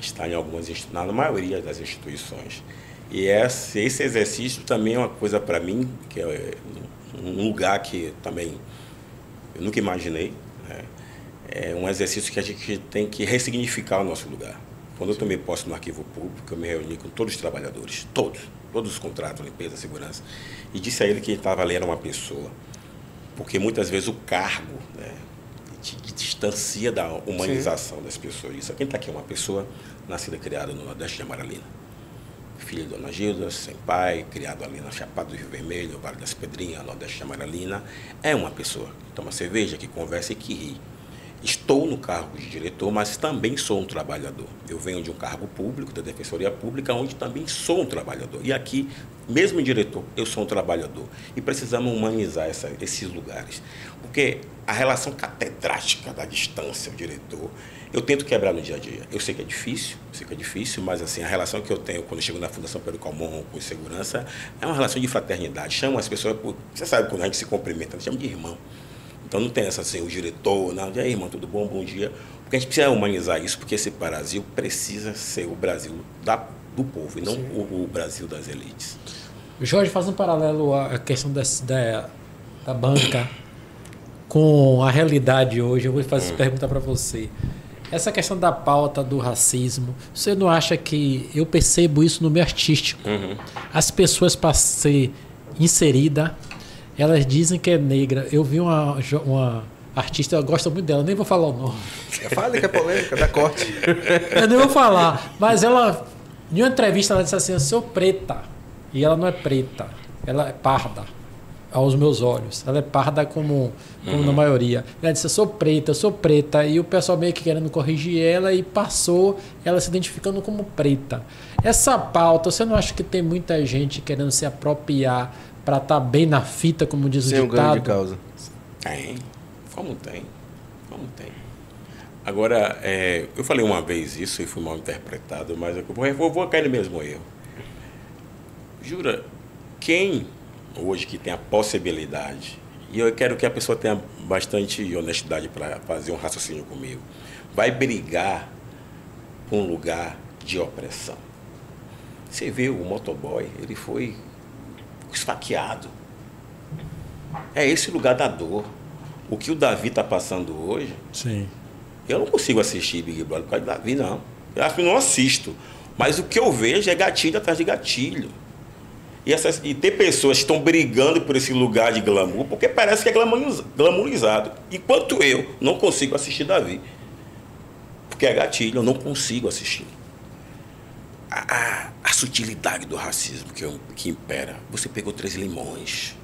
está em algumas, na maioria das instituições. E esse exercício também é uma coisa para mim, que é um lugar que também eu nunca imaginei, né? É um exercício que a gente tem que ressignificar o nosso lugar. Quando eu tomei posse no Arquivo Público, eu me reuni com todos os trabalhadores, todos os contratos, limpeza, segurança, e disse a ele que ele estava ali era uma pessoa. Porque muitas vezes o cargo, né, te distancia da humanização sim, das pessoas. Isso quem está aqui é uma pessoa nascida e criada no Nordeste de Amaralina. Filho de Dona Gilda, sem pai, criado ali na Chapada do Rio Vermelho, Vale das Pedrinhas, Nordeste de Amaralina. É uma pessoa que toma cerveja, que conversa e que ri. Estou no cargo de diretor, mas também sou um trabalhador. Eu venho de um cargo público, da Defensoria Pública, onde também sou um trabalhador. E aqui, mesmo diretor, eu sou um trabalhador. E precisamos humanizar esses lugares. Porque a relação catedrática da distância, o diretor, eu tento quebrar no dia a dia. Eu sei que é difícil, mas assim, a relação que eu tenho quando eu chego na Fundação Pedro Calmon com segurança é uma relação de fraternidade. Chamo as pessoas, você sabe, quando a gente se cumprimenta, chama de irmão. Então não tem essa assim, o diretor, não, e aí, irmão, tudo bom, bom dia. Porque a gente precisa humanizar isso, porque esse Brasil precisa ser o Brasil do povo e não o Brasil das elites. Jorge, faz um paralelo à questão da banca com a realidade hoje. Eu vou fazer pergunta para você. Essa questão da pauta do racismo, você não acha que... Eu percebo isso no meio artístico. As pessoas, para ser inserida, elas dizem que é negra. Eu vi uma artista, eu gosto muito dela, nem vou falar o nome. Fala que é polêmica, dá corte. Eu nem vou falar, mas ela, em uma entrevista, ela disse assim, eu sou preta. E ela não é preta, ela é parda, aos meus olhos. Ela é parda como na maioria. Ela disse, eu sou preta. E o pessoal meio que querendo corrigir ela e passou ela se identificando como preta. Essa pauta, você não acha que tem muita gente querendo se apropriar para estar bem na fita, como diz o ditado? Sem um ganho de causa. Tem. Como tem? Agora, eu falei uma vez isso e fui mal interpretado, mas eu vou cair no mesmo erro. Jura, quem hoje que tem a possibilidade, e eu quero que a pessoa tenha bastante honestidade para fazer um raciocínio comigo, vai brigar por um lugar de opressão. Você vê o motoboy, ele foi esfaqueado. É esse lugar da dor. O que o Davi está passando hoje, sim, eu não consigo assistir Big Brother por causa do Davi, não. Eu acho que não assisto. Mas o que eu vejo é gatilho atrás de gatilho. E ter pessoas que estão brigando por esse lugar de glamour, porque parece que é glamourizado. Enquanto eu não consigo assistir Davi. Porque é gatilho, eu não consigo assistir. A sutilidade do racismo que impera. Você pegou 3 limões.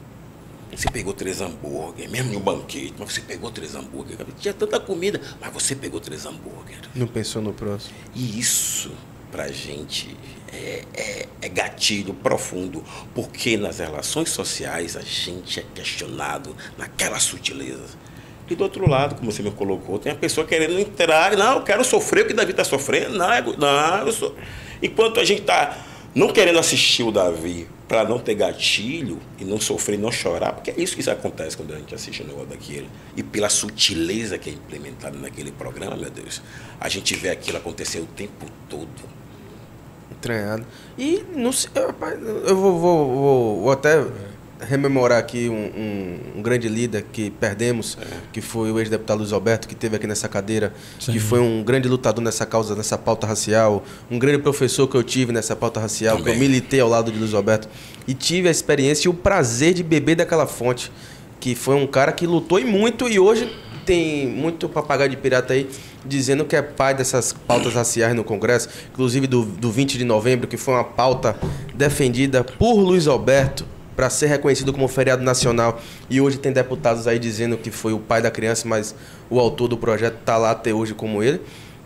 Você pegou 3 hambúrguer, mesmo no banquete, mas você pegou 3 hambúrguer. Tinha tanta comida, mas você pegou 3 hambúrguer. Não pensou no próximo. E isso, pra gente, é gatilho profundo, porque nas relações sociais a gente é questionado naquela sutileza. E do outro lado, como você me colocou, tem a pessoa querendo entrar, não, eu quero sofrer o que o Davi está sofrendo, não, eu sou... Enquanto a gente está não querendo assistir o Davi para não ter gatilho e não sofrer, não chorar, porque é isso que acontece quando a gente assiste o negócio daquele. E pela sutileza que é implementada naquele programa, meu Deus, a gente vê aquilo acontecer o tempo todo. Entranhado. E não sei, eu vou até rememorar aqui um grande líder que perdemos, que foi o ex-deputado Luiz Alberto, que esteve aqui nessa cadeira, que foi um grande lutador nessa causa, nessa pauta racial, um grande professor que eu tive nessa pauta racial, também. Que eu militei ao lado de Luiz Alberto, e tive a experiência e o prazer de beber daquela fonte, que foi um cara que lutou e muito, e hoje tem muito papagaio de pirata aí, dizendo que é pai dessas pautas raciais no Congresso, inclusive do 20 de novembro, que foi uma pauta defendida por Luiz Alberto, para ser reconhecido como feriado nacional. E hoje tem deputados aí dizendo que foi o pai da criança, mas o autor do projeto está lá até hoje como ele.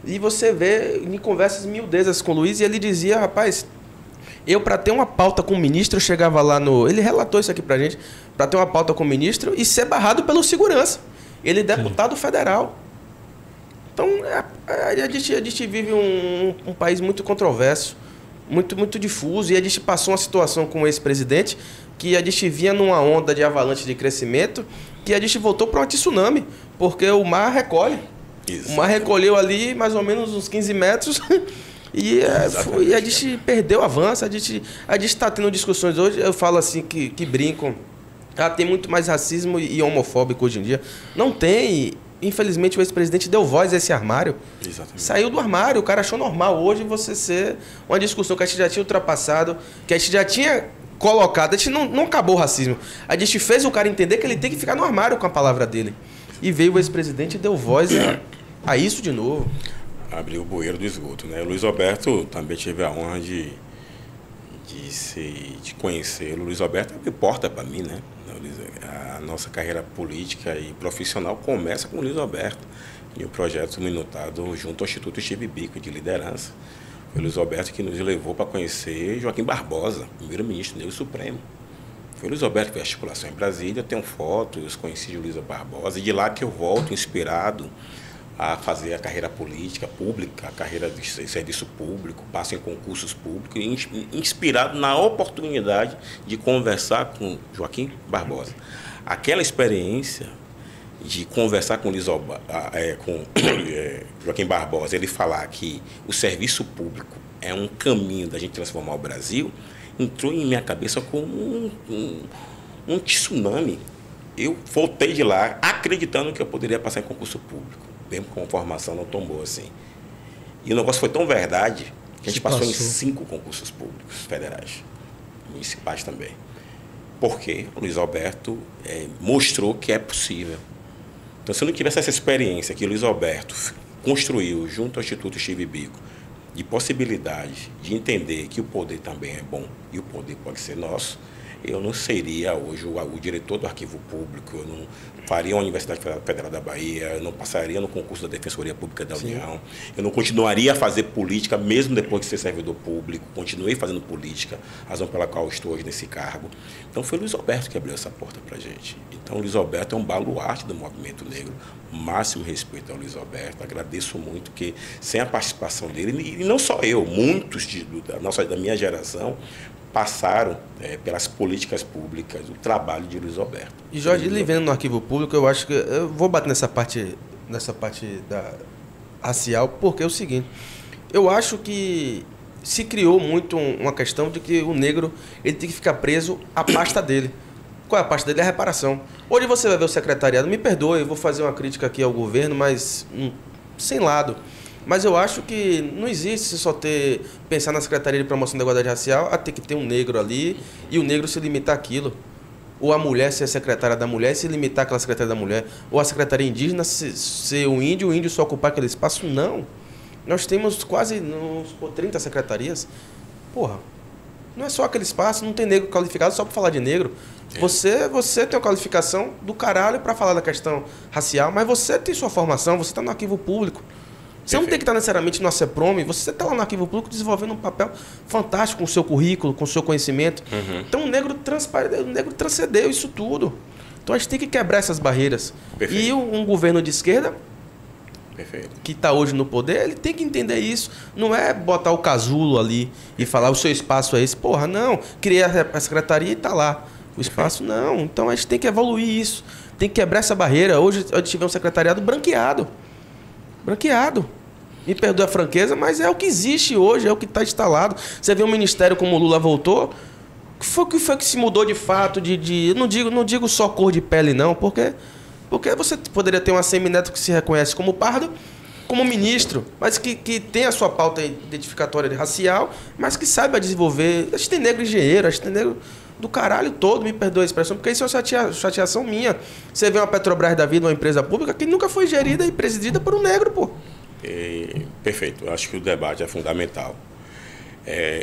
E você vê em conversas miudezas com o Luiz, e ele dizia, rapaz, eu para ter uma pauta com o ministro, eu chegava lá no... Ele relatou isso aqui para a gente, para ter uma pauta com o ministro e ser barrado pelo segurança. Ele é deputado federal. Então, a gente vive um país muito controverso, muito difuso, e a gente passou uma situação com o ex-presidente que a gente vinha numa onda de avalanche de crescimento, que a gente voltou para um tsunami, porque o mar recolhe. Isso. O mar recolheu ali mais ou menos uns 15 metros e a gente perdeu o avanço. A gente está tendo discussões hoje, eu falo assim que brincam, tem muito mais racismo e homofóbico hoje em dia. Não tem. Infelizmente, o ex-presidente deu voz a esse armário. Exatamente. Saiu do armário. O cara achou normal hoje você ser uma discussão que a gente já tinha ultrapassado, que a gente já tinha colocado. A gente não acabou o racismo. A gente fez o cara entender que ele tem que ficar no armário com a palavra dele. E veio o ex-presidente e deu voz a isso de novo. Abriu o bueiro do esgoto, né? O Luiz Alberto também tive a honra de conhecer. O Luiz Alberto abriu porta para mim, né? A nossa carreira política e profissional começa com o Luiz Alberto e o projeto minutado junto ao Instituto Steve Biko de liderança. Foi o Luiz Alberto que nos levou para conhecer Joaquim Barbosa, primeiro-ministro negro supremo. Foi o Luiz Alberto que fez a articulação em Brasília, eu tenho fotos, conheci de Luiz Barbosa, e de lá que eu volto inspirado a fazer a carreira política pública, a carreira de serviço público, passo em concursos públicos, inspirado na oportunidade de conversar com Joaquim Barbosa. Aquela experiência de conversar com Joaquim Barbosa, ele falar que o serviço público é um caminho da gente transformar o Brasil, entrou em minha cabeça como um tsunami. Eu voltei de lá acreditando que eu poderia passar em concurso público, mesmo com a formação não tão boa assim. E o negócio foi tão verdade que a gente passou em 5 concursos públicos federais, municipais também. Porque o Luiz Alberto mostrou que é possível. Então, se eu não tivesse essa experiência que o Luiz Alberto construiu junto ao Instituto Steve Biko, de possibilidade de entender que o poder também é bom e o poder pode ser nosso, eu não seria hoje o diretor do Arquivo Público, eu não faria uma Universidade Federal da Bahia, eu não passaria no concurso da Defensoria Pública da União, eu não continuaria a fazer política mesmo depois de ser servidor público, continuei fazendo política, razão pela qual estou hoje nesse cargo. Então foi o Luiz Alberto que abriu essa porta para a gente. Então o Luiz Alberto é um baluarte do movimento negro, máximo respeito ao Luiz Alberto, agradeço muito que sem a participação dele, e não só eu, muitos da minha geração, passaram pelas políticas públicas, o trabalho de Luiz Alberto. E Jorge, ele vendo no Arquivo Público, eu acho que... Eu vou bater nessa parte da racial, porque é o seguinte, eu acho que se criou muito uma questão de que o negro ele tem que ficar preso à pasta dele. Qual é a pasta dele? É a reparação. Hoje você vai ver o secretariado, me perdoe, eu vou fazer uma crítica aqui ao governo, mas sem lado. Mas eu acho que não existe só pensar na Secretaria de Promoção da Igualdade Racial a ter que ter um negro ali e o negro se limitar àquilo. Ou a mulher ser a secretária da mulher e se limitar àquela secretária da mulher. Ou a secretaria indígena ser o índio só ocupar aquele espaço. Não. Nós temos quase 30 secretarias. Porra, não é só aquele espaço, não tem negro qualificado só para falar de negro. Você tem uma qualificação do caralho para falar da questão racial, mas você tem sua formação, você está no Arquivo Público. Você não tem que estar necessariamente no ACEPROME, você está lá no Arquivo Público desenvolvendo um papel fantástico com o seu currículo, com o seu conhecimento. Então o negro transcendeu isso tudo. Então a gente tem que quebrar essas barreiras. Perfeito. E um governo de esquerda, que está hoje no poder, ele tem que entender isso. Não é botar o casulo ali e falar o seu espaço é esse. Porra, não. Criei a secretaria e está lá. O espaço não. Então a gente tem que evoluir isso. Tem que quebrar essa barreira. Hoje a gente vê um secretariado branqueado. Me perdoe a franqueza, mas é o que existe hoje, é o que está instalado. Você vê um ministério como o Lula voltou, o que foi que se mudou de fato? Não digo só cor de pele, não, porque você poderia ter uma semineto que se reconhece como pardo, como ministro, mas que tem a sua pauta identificatória racial, mas que saiba desenvolver. A gente tem negro engenheiro, a gente tem negro do caralho todo, me perdoe a expressão, porque isso é uma chateação minha. Você vê uma Petrobras da vida, uma empresa pública, que nunca foi gerida e presidida por um negro, pô. Perfeito, eu acho que o debate é fundamental.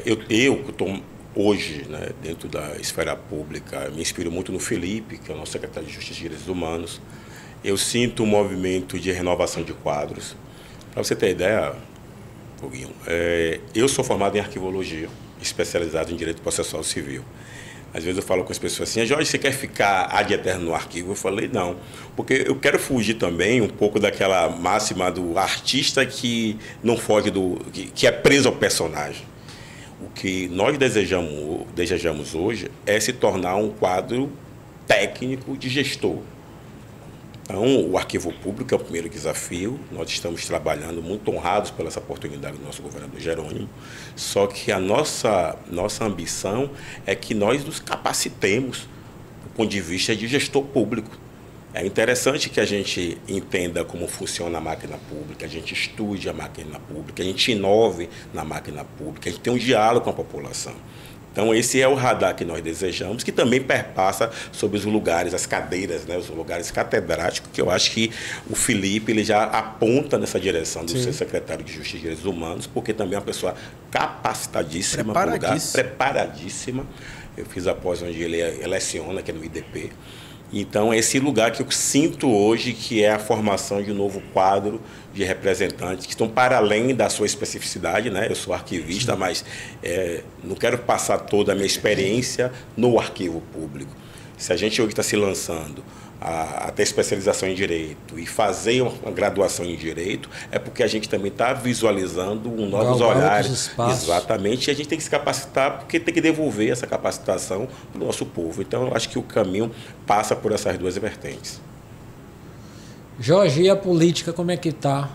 Eu que estou hoje, né, dentro da esfera pública, me inspiro muito no Felipe, que é o nosso secretário de Justiça e Direitos Humanos. Eu sinto um movimento de renovação de quadros. Para você ter ideia, Foguinho, eu sou formado em arquivologia, especializado em direito processual civil. Às vezes eu falo com as pessoas assim, Jorge, você quer ficar ad eterno no arquivo? Eu falei, não, porque eu quero fugir também um pouco daquela máxima do artista que não foge que é preso ao personagem. O que nós desejamos hoje é se tornar um quadro técnico de gestor. Então, o arquivo público é o primeiro desafio. Nós estamos trabalhando muito honrados pela essa oportunidade do nosso governador Jerônimo. Só que a nossa ambição é que nós nos capacitemos do ponto de vista de gestor público. É interessante que a gente entenda como funciona a máquina pública, a gente estude a máquina pública, a gente inove na máquina pública, a gente tem um diálogo com a população. Então, esse é o radar que nós desejamos, que também perpassa sobre os lugares, as cadeiras, né, os lugares catedráticos, que eu acho que o Felipe ele já aponta nessa direção do seu secretário de Justiça e Direitos Humanos, porque também é uma pessoa capacitadíssima, preparadíssima. Eu fiz a pós onde ele eleciona, que é no IDP. Então, é esse lugar que eu sinto hoje que é a formação de um novo quadro de representantes que estão para além da sua especificidade, né? Eu sou arquivista, mas não quero passar toda a minha experiência no arquivo público. Se a gente hoje está se lançando a ter especialização em Direito e fazer uma graduação em Direito, é porque a gente também está visualizando novos olhares. Exatamente, e a gente tem que se capacitar, porque tem que devolver essa capacitação para o nosso povo. Então, eu acho que o caminho passa por essas duas vertentes. Jorge, e a política, como é que está?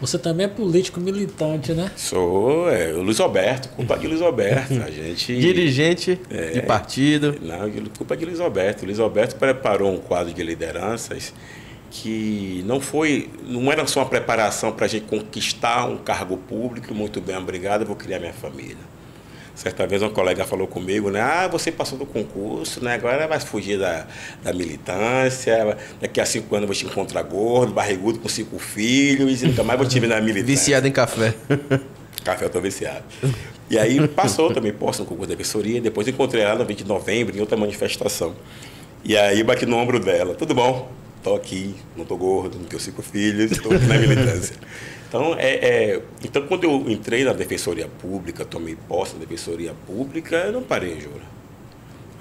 Você também é político militante, né? Sou, o Luiz Alberto, culpa de Luiz Alberto. A gente, dirigente de partido. Não, culpa de Luiz Alberto. Luiz Alberto preparou um quadro de lideranças que não era só uma preparação para a gente conquistar um cargo público. Muito bem, obrigado, eu vou criar minha família. Certa vez uma colega falou comigo, né? Você passou do concurso, né? Agora vai fugir da militância, daqui a 5 anos eu vou te encontrar gordo, barrigudo, com 5 filhos, e nunca mais vou te ver na militância. Viciado em café. Café eu tô viciado. E aí passou também, posto no concurso da defensoria, depois encontrei ela no 20 de novembro, em outra manifestação. E aí bati no ombro dela, tudo bom? Tô aqui, não tô gordo, não tenho 5 filhos, estou aqui na militância. Então, então, quando eu entrei na Defensoria Pública, tomei posse da Defensoria Pública, eu não parei, Jura.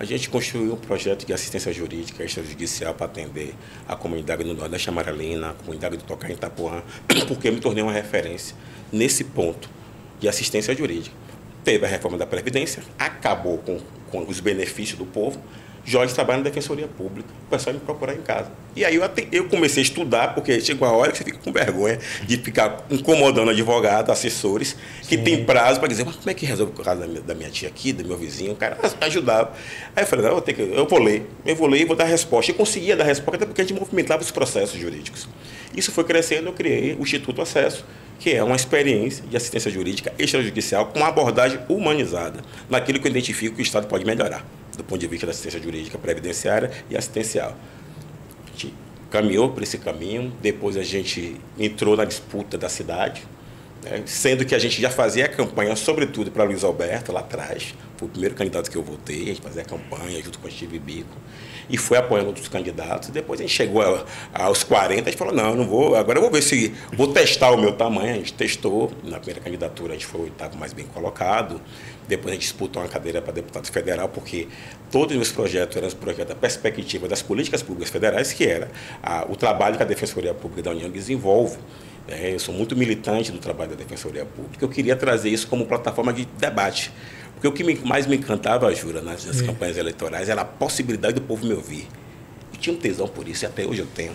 A gente construiu um projeto de assistência jurídica extrajudicial para atender a comunidade do Nordeste Amaralina, a comunidade do Tocantins, Itapuã, porque eu me tornei uma referência nesse ponto de assistência jurídica. Teve a reforma da Previdência, acabou com os benefícios do povo. Jorge trabalha na Defensoria Pública, o pessoal me procurar em casa. E aí eu comecei a estudar, porque chegou a hora que você fica com vergonha de ficar incomodando advogados, assessores, que tem prazo para dizer, mas como é que resolve o caso da minha tia aqui, do meu vizinho? O cara ajudava. Aí eu falei, não, eu vou ler e vou dar resposta. E conseguia dar resposta, até porque a gente movimentava os processos jurídicos. Isso foi crescendo, eu criei o Instituto Acesso, que é uma experiência de assistência jurídica extrajudicial com uma abordagem humanizada, naquilo que eu identifico que o Estado pode melhorar, do ponto de vista da assistência jurídica previdenciária e assistencial. A gente caminhou por esse caminho, depois a gente entrou na disputa da cidade, né, sendo que a gente já fazia a campanha, sobretudo para Luiz Alberto, lá atrás, foi o primeiro candidato que eu votei, a gente fazia a campanha junto com a Steve Bico, e foi apoiando outros candidatos. Depois a gente chegou aos 40, a gente falou, não, eu não vou, agora eu vou ver se vou testar o meu tamanho. A gente testou, na primeira candidatura a gente foi o 8º mais bem colocado, depois a gente disputou uma cadeira para deputado federal, porque todos os meus projetos eram os projetos da perspectiva das políticas públicas federais, que era o trabalho que a Defensoria Pública da União desenvolve. Eu sou muito militante do trabalho da Defensoria Pública, eu queria trazer isso como plataforma de debate. Porque o que mais me encantava, Jura, nas campanhas eleitorais era a possibilidade do povo me ouvir. Eu tinha um tesão por isso, e até hoje eu tenho.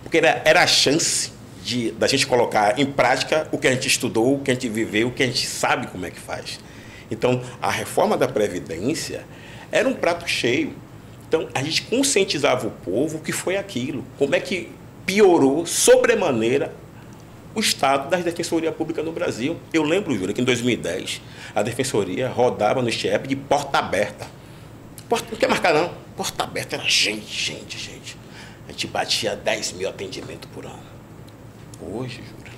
Porque era a chance da gente colocar em prática o que a gente estudou, o que a gente viveu, o que a gente sabe como é que faz. Então, a reforma da Previdência era um prato cheio. Então, a gente conscientizava o povo o que foi aquilo, como é que piorou sobremaneira o estado da Defensoria Pública no Brasil. Eu lembro, Júlio, que em 2010 a Defensoria rodava no STF de porta aberta. Não quer marcar, não. Porta aberta era gente. A gente batia 10 mil atendimentos por ano. Hoje, Júlio,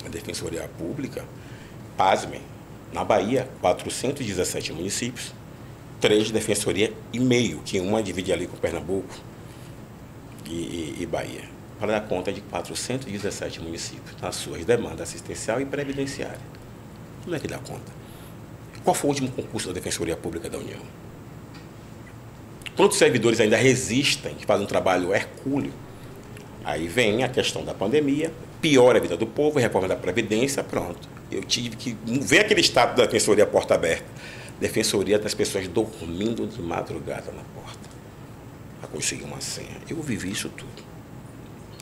a Defensoria Pública, pasmem, na Bahia, 417 municípios, 3 de Defensoria e meio, que uma divide ali com Pernambuco e Bahia, para dar conta de 417 municípios nas suas demandas assistencial e previdenciária. Como é que dá conta? Qual foi o último concurso da Defensoria Pública da União? Quantos servidores ainda resistem, que fazem um trabalho hercúleo? Aí vem a questão da pandemia, piora a vida do povo, reforma da Previdência, pronto. Eu tive que ver aquele estado da Defensoria porta aberta. Defensoria das pessoas dormindo de madrugada na porta para conseguir uma senha. Eu vivi isso tudo.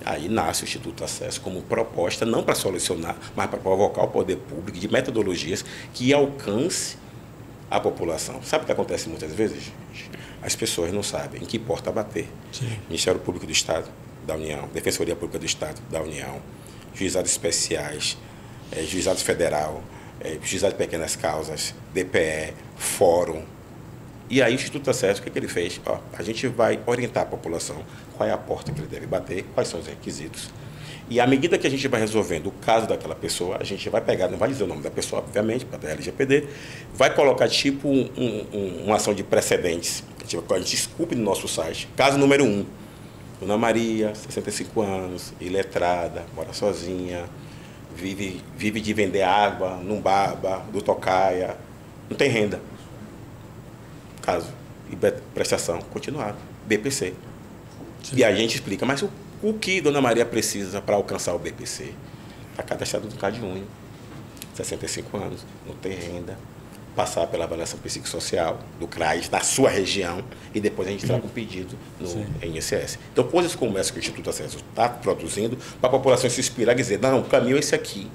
Aí nasce o Instituto Acesso como proposta, não para solucionar, mas para provocar o poder público de metodologias que alcance a população. Sabe o que acontece muitas vezes, gente? As pessoas não sabem em que porta bater. Sim. Ministério Público do Estado da União, Defensoria Pública do Estado da União, juizados especiais, juizado federal, juizado de pequenas causas, DPE, fórum. E aí o Instituto Acesso, o que ele fez? A gente vai orientar a população qual é a porta que ele deve bater, quais são os requisitos. E à medida que a gente vai resolvendo o caso daquela pessoa, a gente vai pegar, não vai dizer o nome da pessoa, obviamente, para a LGPD, vai colocar tipo uma ação de precedentes. A gente desculpe no nosso site. Caso número 1. Dona Maria, 65 anos, iletrada, mora sozinha, vive de vender água, num baba, do tocaia, não tem renda. Caso e prestação continuada, BPC. Sim. E a gente explica, mas o que Dona Maria precisa para alcançar o BPC? Está cadastrado no CadÚnico, 65 anos, não tem renda, passar pela avaliação psicossocial do CRAS, da sua região, e depois a gente traga um pedido no INSS. Então, coisas como essa que o Instituto Acesso está produzindo, para a população se inspirar e dizer, não, o caminho é esse aqui.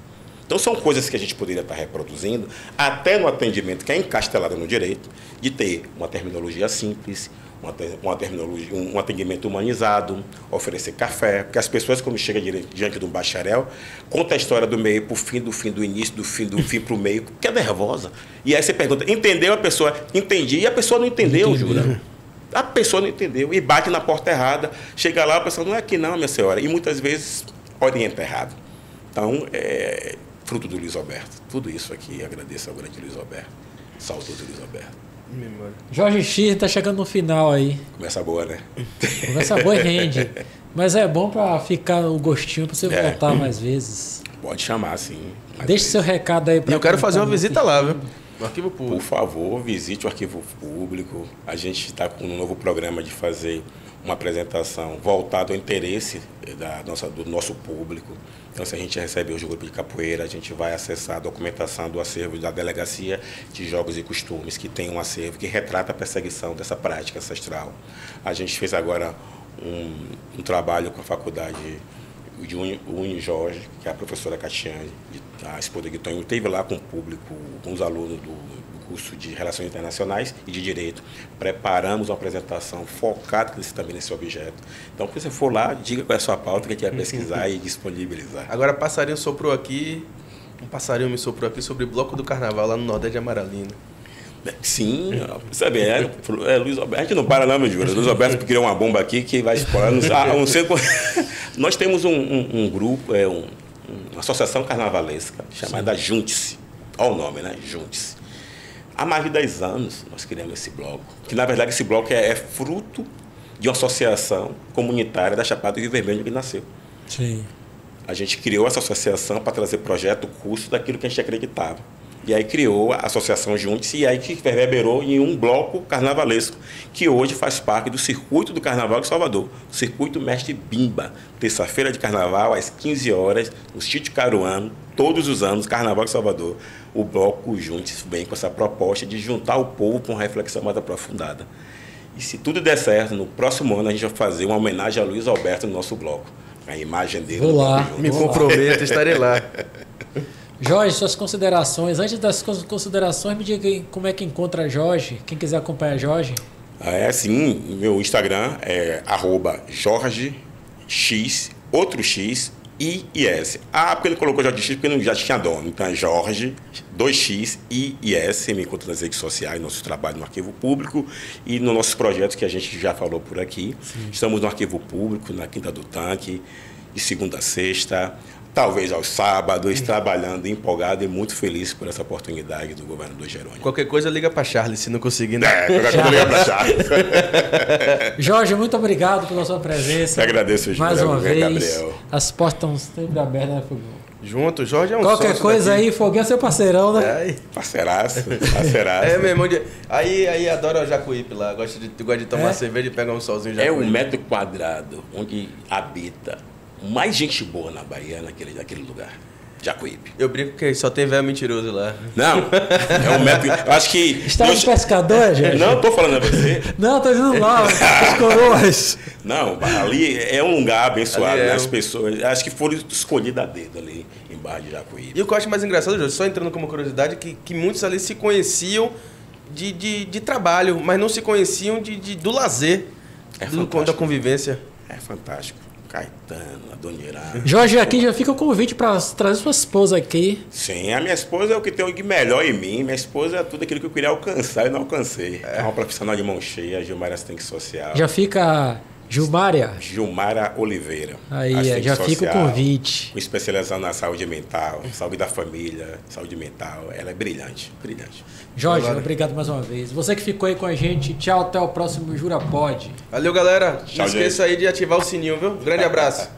Então, são coisas que a gente poderia estar reproduzindo, até no atendimento que é encastelado no direito, de ter uma terminologia simples, um atendimento humanizado, oferecer café, porque as pessoas, quando chegam diante de um bacharel, conta a história do meio para o fim, do fim, do início, do fim para o meio, porque é nervosa. E aí você pergunta, entendeu? A pessoa, entendi, e a pessoa não entendeu, Júlia. A pessoa não entendeu, e bate na porta errada, chega lá, a pessoa, não é aqui não, minha senhora, e muitas vezes orienta errado. Então, fruto do Luiz Alberto. Tudo isso aqui, agradeço ao grande Luiz Alberto, saudoso Luiz Alberto. Jorge X está chegando no final aí. Conversa boa, né? Conversa boa e rende. Mas é bom para ficar o gostinho para você voltar mais vezes. Pode chamar, sim. Deixe seu recado aí. Eu quero fazer uma visita lá, viu? No Arquivo Público. Por favor, visite o Arquivo Público. A gente está com um novo programa de fazer uma apresentação voltada ao interesse do nosso público. Então, se a gente recebe hoje o grupo de capoeira, a gente vai acessar a documentação do acervo da Delegacia de Jogos e Costumes, que tem um acervo que retrata a perseguição dessa prática ancestral. A gente fez agora um trabalho com a faculdade de Uni Jorge, que é a professora Catiane, a esposa de Tonho, esteve lá com o público, com os alunos do curso de Relações Internacionais e de Direito. Preparamos uma apresentação focada também nesse objeto. Então, quando você for lá, diga qual é a sua pauta, que a gente vai pesquisar e disponibilizar. Agora, um passarinho me soprou aqui sobre Bloco do Carnaval, lá no Nordeste de Amaralina. Sim, sabe, Luiz Alberto, a gente não para não, meu Júlio. Luiz Alberto criou uma bomba aqui que vai explorar. Nós temos um grupo, uma associação carnavalesca chamada Junte-se. Olha o nome, né? Junte-se. Há mais de 10 anos nós criamos esse bloco, que na verdade esse bloco é fruto de uma associação comunitária da Chapada do Rio Vermelho que nasceu. Sim. A gente criou essa associação para trazer projeto, curso daquilo que a gente acreditava. E aí criou a Associação Junte-se, e aí que reverberou em um bloco carnavalesco, que hoje faz parte do Circuito do Carnaval de Salvador, o Circuito Mestre Bimba, terça-feira de carnaval, às 15 horas, no Sítio Caruano, todos os anos, Carnaval de Salvador. O bloco Junte-se vem com essa proposta de juntar o povo com uma reflexão mais aprofundada. E se tudo der certo, no próximo ano a gente vai fazer uma homenagem a Luiz Alberto no nosso bloco. a imagem dele. Vou lá. Me comprometo, estarei lá. Jorge, suas considerações. Antes das considerações, me diga como é que encontra Jorge. Quem quiser acompanhar Jorge. É sim, meu Instagram é @jorgex, outro X, IS. Porque ele colocou Jorge X porque não já tinha dono. Então é Jorge, 2X, IS. Você me encontra nas redes sociais, nosso trabalho no Arquivo Público e nos nossos projetos que a gente já falou por aqui. Sim. Estamos no Arquivo Público, na Quinta do Tanque, de segunda a sexta. Talvez aos sábados, trabalhando, empolgado e muito feliz por essa oportunidade do governador Jerônimo. Qualquer coisa, liga para Charles, se não conseguir. Qualquer coisa, liga para Charles. Jorge, muito obrigado pela sua presença. Eu agradeço, mais uma vez. Gabriel. As portas estão sempre abertas, né, Fogão? Junto, Jorge é um qualquer coisa daqui. Aí, Foguinho é seu parceirão, né? Parceiraço. Meu irmão. Aí adora o Jacuípe lá. Gosta de tomar cerveja e pegar um solzinho Jacuípe. É 1 metro quadrado onde habita mais gente boa na Bahia naquele lugar. Jacuípe. Eu brinco que só tem velho mentiroso lá. Não, é 1 metro. Eu acho que. Está de pescador, gente? Não, estou falando a você. Não, estou dizendo lá, os coroas. Não, ali é um lugar abençoado, né? As pessoas. Acho que foram escolhidas a dedo ali embaixo de Jacuípe. E o que eu acho mais engraçado, Jorge, só entrando como curiosidade, que muitos ali se conheciam de trabalho, mas não se conheciam do lazer, da convivência. É fantástico. Caetano, Adoniran. Jorge, aqui já fica o convite para trazer sua esposa aqui. Sim, a minha esposa é o que tem de melhor em mim. Minha esposa é tudo aquilo que eu queria alcançar e não alcancei. É uma profissional de mão cheia, Gilmara Assistente Social. Já fica Gilmara Oliveira. Aí, já social, fica o convite. Com especialização na saúde mental, saúde da família, saúde mental. Ela é brilhante, brilhante. Jorge, obrigado mais uma vez. Você que ficou aí com a gente, tchau, até o próximo Jura Pod. Valeu, galera. Não esqueça aí de ativar o sininho, viu? Grande abraço.